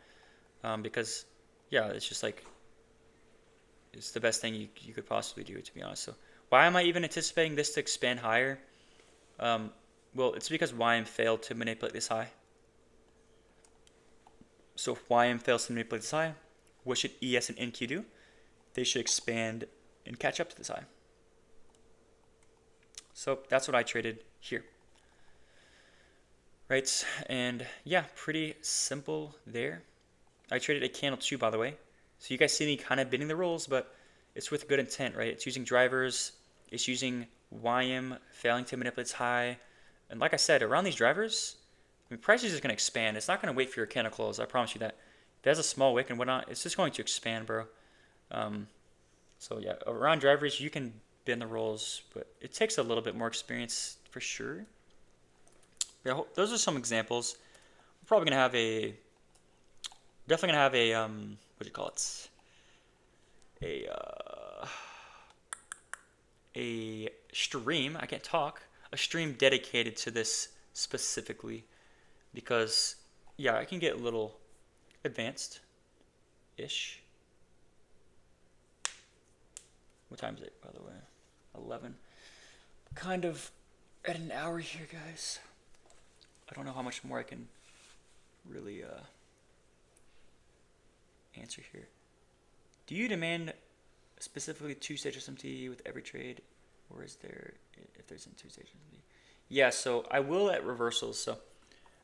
because, yeah, it's just like, it's the best thing you could possibly do, to be honest. So why am I even anticipating this to expand higher? Well, it's because YM failed to manipulate this high. So if YM fails to manipulate this high, what should ES and NQ do? They should expand and catch up to this high. So that's what I traded here. Right, and yeah, pretty simple there. I traded a candle 2, by the way. So you guys see me kind of bending the rules, but it's with good intent, right? It's using drivers, it's using YM failing to manipulate its high. And like I said, around these drivers, I mean, price is just going to expand. It's not going to wait for your candle close, I promise you that. If it has a small wick and whatnot, it's just going to expand, bro. So yeah, around drivers, you can bend the rules, but it takes a little bit more experience for sure. Yeah, those are some examples. We're probably gonna have definitely gonna have what do you call it? A stream. I can't talk. A stream dedicated to this specifically, because yeah, I can get a little advanced-ish. What time is it, by the way? 11. Kind of at an hour here, guys. I don't know how much more I can really answer here. Do you demand specifically 2-stage SMT with every trade, or is there, if there's a 2-stage SMT? Yeah, so I will at reversals. So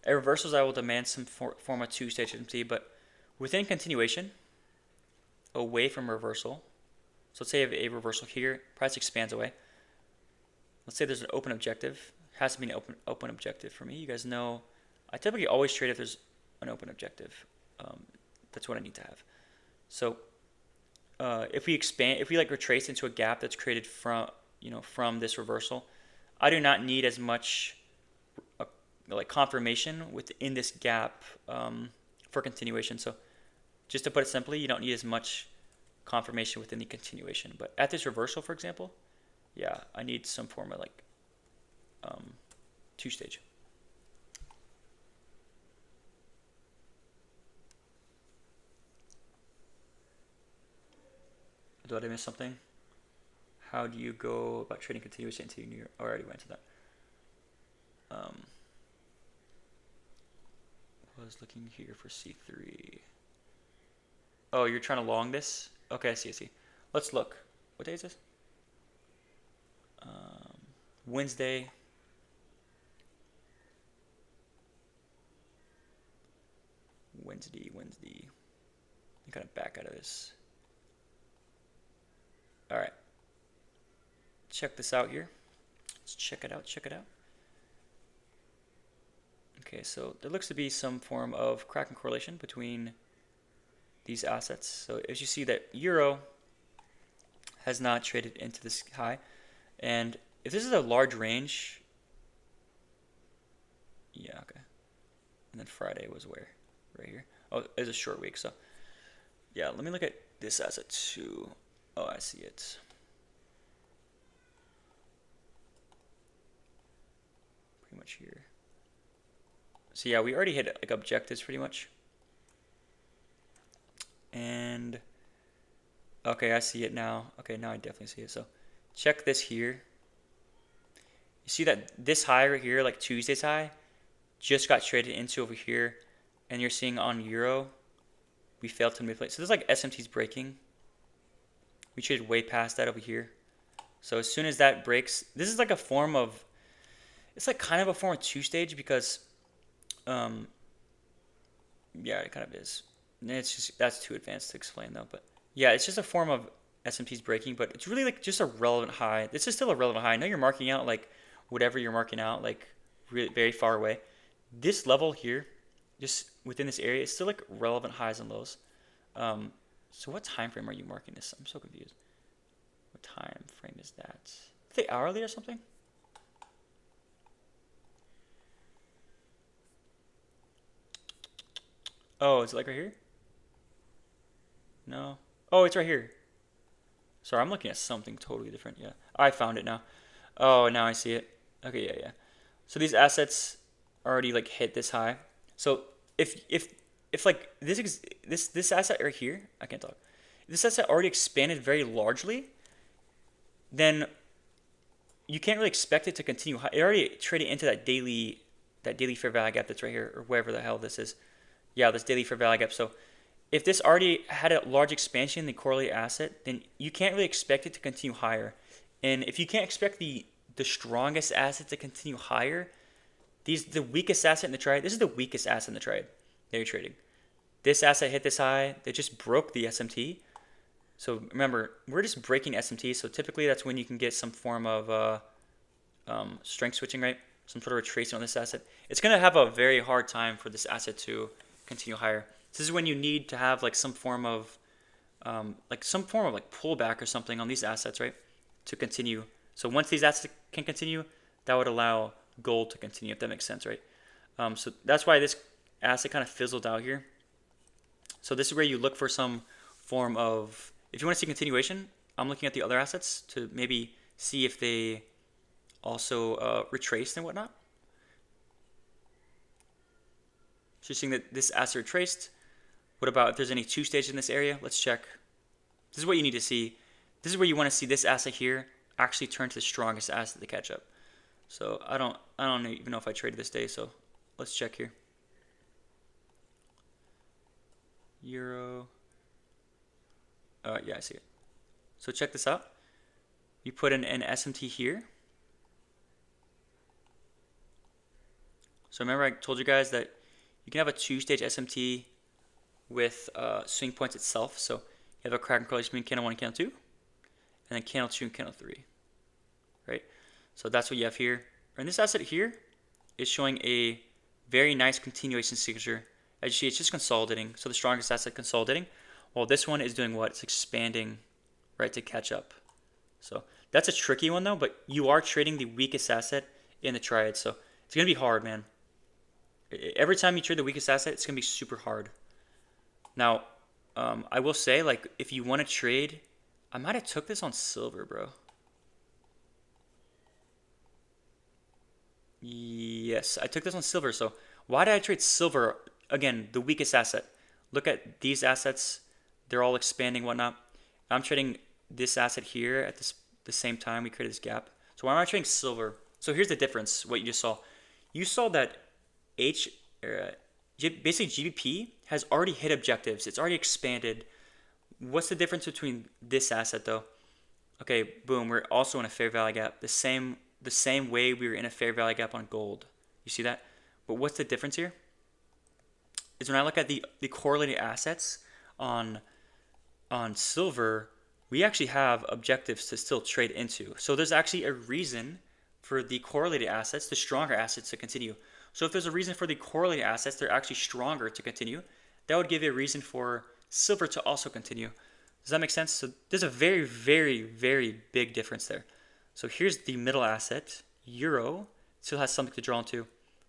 at reversals, I will demand some form of 2-stage SMT, but within continuation, away from reversal. So let's say I have a reversal here, price expands away. Let's say there's an open objective. It has to be an open objective for me. You guys know I typically always trade if there's an open objective. That's what I need to have. So if we like retrace into a gap that's created from this reversal, I do not need as much like confirmation within this gap for continuation. So just to put it simply, you don't need as much confirmation within the continuation. But at this reversal, for example, yeah, I need some form of like 2-stage. Did I miss something? How do you go about trading continuation into New York? Oh, I already went to that. I was looking here for C3. Oh, you're trying to long this? Okay, I see. Let's look. What day is this? Wednesday. Wednesday. I'm kind of back out of this. All right. Check this out here. Let's check it out. Okay, so there looks to be some form of Kraken correlation between these assets. So as you see that Euro has not traded into this high, and if this is a large range, yeah, okay. And then Friday was where? Right here. Oh, it's a short week, so yeah, let me look at this asset too. Oh, I see it. Pretty much here. So yeah, we already hit like objectives pretty much. And okay, I see it now. Okay, now I definitely see it. So check this here. You see that this high right here, like Tuesday's high, just got traded into over here. And you're seeing on Euro, we failed to manipulate. So there's like SMT's breaking. We traded way past that over here. So as soon as that breaks, this is like a form of, it's like kind of a form of 2-stage because, yeah, it kind of is. It's just, that's too advanced to explain though. But yeah, it's just a form of SMT's breaking, but it's really like just a relevant high. This is still a relevant high. I know you're marking out like whatever you're marking out, like really very far away. This level here, just within this area, it's still like relevant highs and lows. So what time frame are you marking this? I'm so confused. What time frame is that? Is it hourly or something? Oh, is it like right here? No. Oh, it's right here. Sorry, I'm looking at something totally different. Yeah, I found it now. Oh, now I see it. Okay, yeah. So these assets already like hit this high. So if like this asset right here, I can't talk. If this asset already expanded very largely, then you can't really expect it to continue high. It already traded into that daily fair value gap that's right here, or wherever the hell this is. Yeah, this daily fair value gap. So if this already had a large expansion in the correlated asset, then you can't really expect it to continue higher. And if you can't expect the strongest asset to continue higher, the weakest asset in the trade. This is the weakest asset in the trade that you're trading. This asset hit this high. They just broke the SMT. So remember, we're just breaking SMT. So typically that's when you can get some form of strength switching, right? Some sort of retracement on this asset. It's going to have a very hard time for this asset to continue higher. This is when you need to have like some form of pullback or something on these assets, right? To continue. So once these assets can continue, that would allow gold to continue, if that makes sense, right? So that's why this asset kind of fizzled out here. So this is where you look for some form of, if you want to see continuation, I'm looking at the other assets to maybe see if they also retraced and whatnot. So you're seeing that this asset retraced. What about if there's any two stages in this area? Let's check. This is what you need to see. This is where you want to see this asset here actually turn to the strongest asset to catch up. So I don't even know if I traded this day, so let's check here. Euro. Yeah, I see it. So check this out. You put in an SMT here. So remember I told you guys that you can have a two-stage SMT with swing points itself. So you have a crack and correlation between candle 1 and candle 2, and then candle 2 and candle 3, right? So that's what you have here. And this asset here is showing a very nice continuation signature. As you see, it's just consolidating. So the strongest asset consolidating, while this one is doing what? It's expanding, right, to catch up. So that's a tricky one though, but you are trading the weakest asset in the triad. So it's going to be hard, man. Every time you trade the weakest asset, it's going to be super hard. Now, I will say, like, if you want to trade, I might have took this on silver, bro. Yes, I took this on silver. So why did I trade silver? Again, the weakest asset. Look at these assets. They're all expanding, whatnot. I'm trading this asset here at the same time we created this gap. So why am I trading silver? So here's the difference, what you just saw. You saw that basically GBP has already hit objectives. It's already expanded. What's the difference between this asset though? Okay, boom, we're also in a fair value gap. The same way we were in a fair value gap on gold. You see that? But what's the difference here? Is when I look at the correlated assets on silver, we actually have objectives to still trade into. So there's actually a reason for the correlated assets, the stronger assets, to continue. So if there's a reason for the correlated assets, they're actually stronger to continue, that would give you a reason for silver to also continue. Does that make sense? So there's a very, very, very big difference there. So here's the middle asset, Euro, still has something to draw into.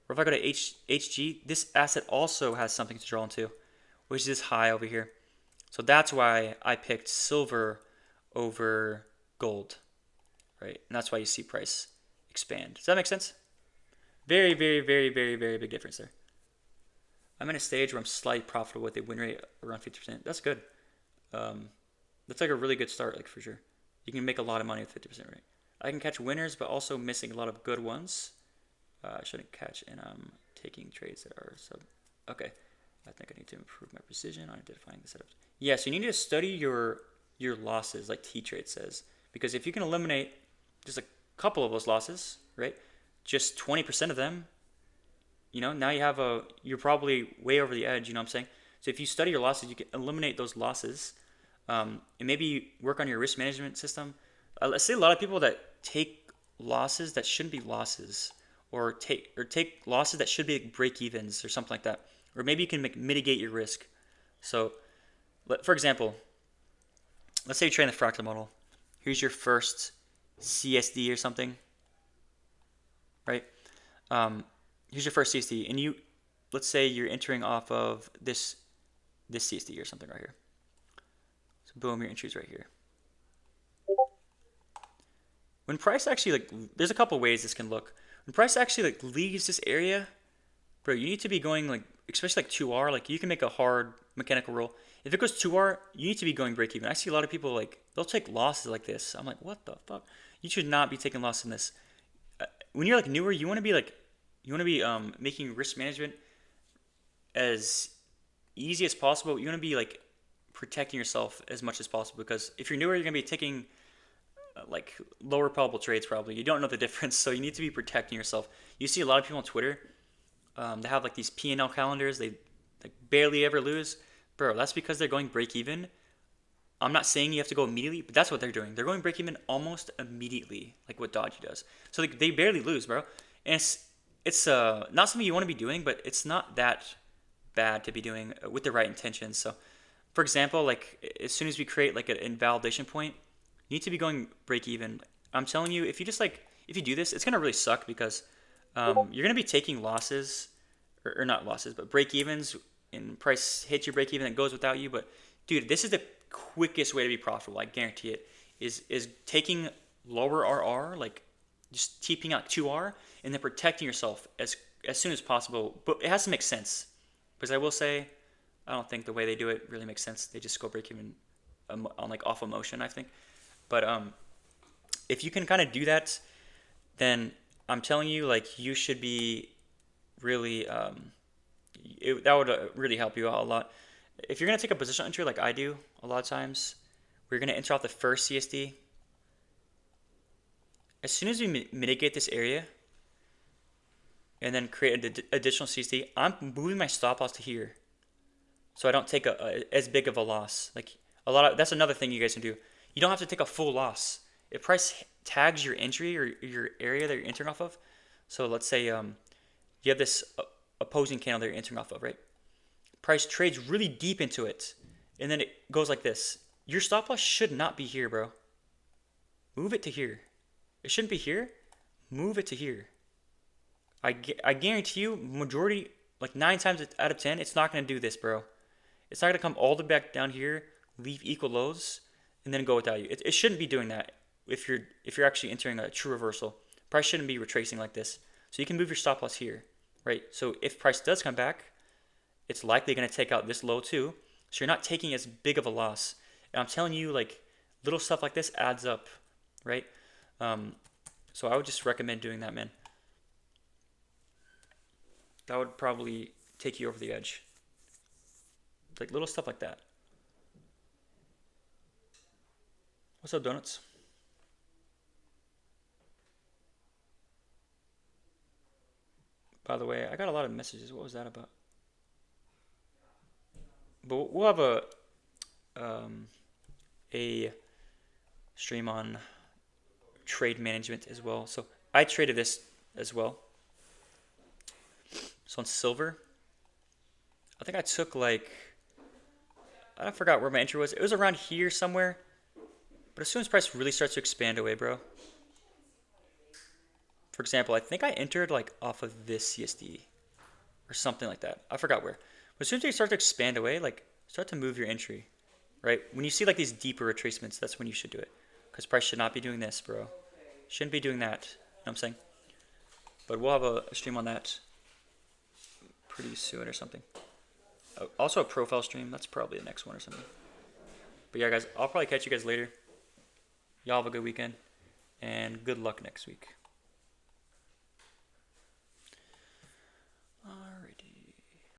Or if I go to HG, this asset also has something to draw into, which is this high over here. So that's why I picked silver over gold, right? And that's why you see price expand. Does that make sense? Very, very, very, very, very big difference there. I'm in a stage where I'm slightly profitable with a win rate around 50%. That's good. That's like a really good start, like for sure. You can make a lot of money with 50% rate. I can catch winners, but also missing a lot of good ones. I shouldn't catch, and I'm taking trades that are sub. Okay, I think I need to improve my precision on identifying the setups. Yeah, so you need to study your losses, like T-Trade says, because if you can eliminate just a couple of those losses, right? Just 20% of them, you know, now you're probably way over the edge, you know what I'm saying? So if you study your losses, you can eliminate those losses, and maybe work on your risk management system. I see a lot of people that take losses that shouldn't be losses, or take losses that should be like break-evens or something like that. Or maybe you can mitigate your risk. So, for example, let's say you train the fractal model. Here's your first CSD or something, right? Here's your first CSD, and let's say you're entering off of this CSD or something right here. So boom, your entry's right here. When price actually, there's a couple ways this can look. When price actually leaves this area, bro, you need to be going especially 2R, you can make a hard mechanical roll. If it goes 2R, you need to be going break even. I see a lot of people they'll take losses like this. I'm like, what the fuck? You should not be taking loss in this. When you're like newer, you want to be making risk management as easy as possible. You want to be like protecting yourself as much as possible because if you're newer, you're gonna be taking like lower probable trades probably. You don't know the difference, so you need to be protecting yourself. You see a lot of people on Twitter, they have like these P&L calendars. They like barely ever lose, bro. That's because they're going break even. I'm not saying you have to go immediately, but that's what they're doing. They're going break even almost immediately, like what Dodgy does. So they barely lose, bro. And it's not something you want to be doing, but it's not that bad to be doing with the right intentions. So, for example, like as soon as we create like an invalidation point, you need to be going break even. I'm telling you, if you do this, it's gonna really suck because you're gonna be taking losses, or not losses, but break evens. And price hits your break even, it goes without you. But dude, this is the quickest way to be profitable. I guarantee it. Is taking lower RR, like just TPing out 2R, and then protecting yourself as soon as possible. But it has to make sense, because I will say, I don't think the way they do it really makes sense. They just go break even on like off emotion, I think. But if you can kind of do that, then I'm telling you, like you should be really that would really help you out a lot. If you're gonna take a position entry like I do a lot of times, we're gonna enter off the first CSD. As soon as we mitigate this area and then create an additional CSD, I'm moving my stop loss to here, so I don't take as big of a loss. Like that's another thing you guys can do. You don't have to take a full loss. If price tags your entry or your area that you're entering off of, so let's say you have this opposing candle that you're entering off of, right? Price trades really deep into it, and then it goes like this. Your stop loss should not be here, bro. Move it to here. It shouldn't be here. Move it to here. I guarantee you, majority, like 9 times out of 10, it's not going to do this, bro. It's not going to come all the way back down here, leave equal lows, and then go without you. It shouldn't be doing that if you're actually entering a true reversal. Price shouldn't be retracing like this. So you can move your stop loss here, right? So if price does come back, it's likely going to take out this low too. So you're not taking as big of a loss. And I'm telling you, like little stuff like this adds up, right? So I would just recommend doing that, man. That would probably take you over the edge. Like little stuff like that. What's up, donuts? By the way, I got a lot of messages. What was that about? But we'll have um, a stream on trade management as well. So I traded this as well. So on silver, I think I took like, I forgot where my entry was. It was around here somewhere. But as soon as price really starts to expand away, bro. For example, I think I entered like off of this CSD or something like that. I forgot where. But as soon as you start to expand away, like start to move your entry, right? When you see like these deeper retracements, that's when you should do it. Because price should not be doing this, bro. Shouldn't be doing that. You know what I'm saying? But we'll have a stream on that pretty soon or something. Also a profile stream. That's probably the next one or something. But yeah, guys, I'll probably catch you guys later. Y'all have a good weekend. And good luck next week.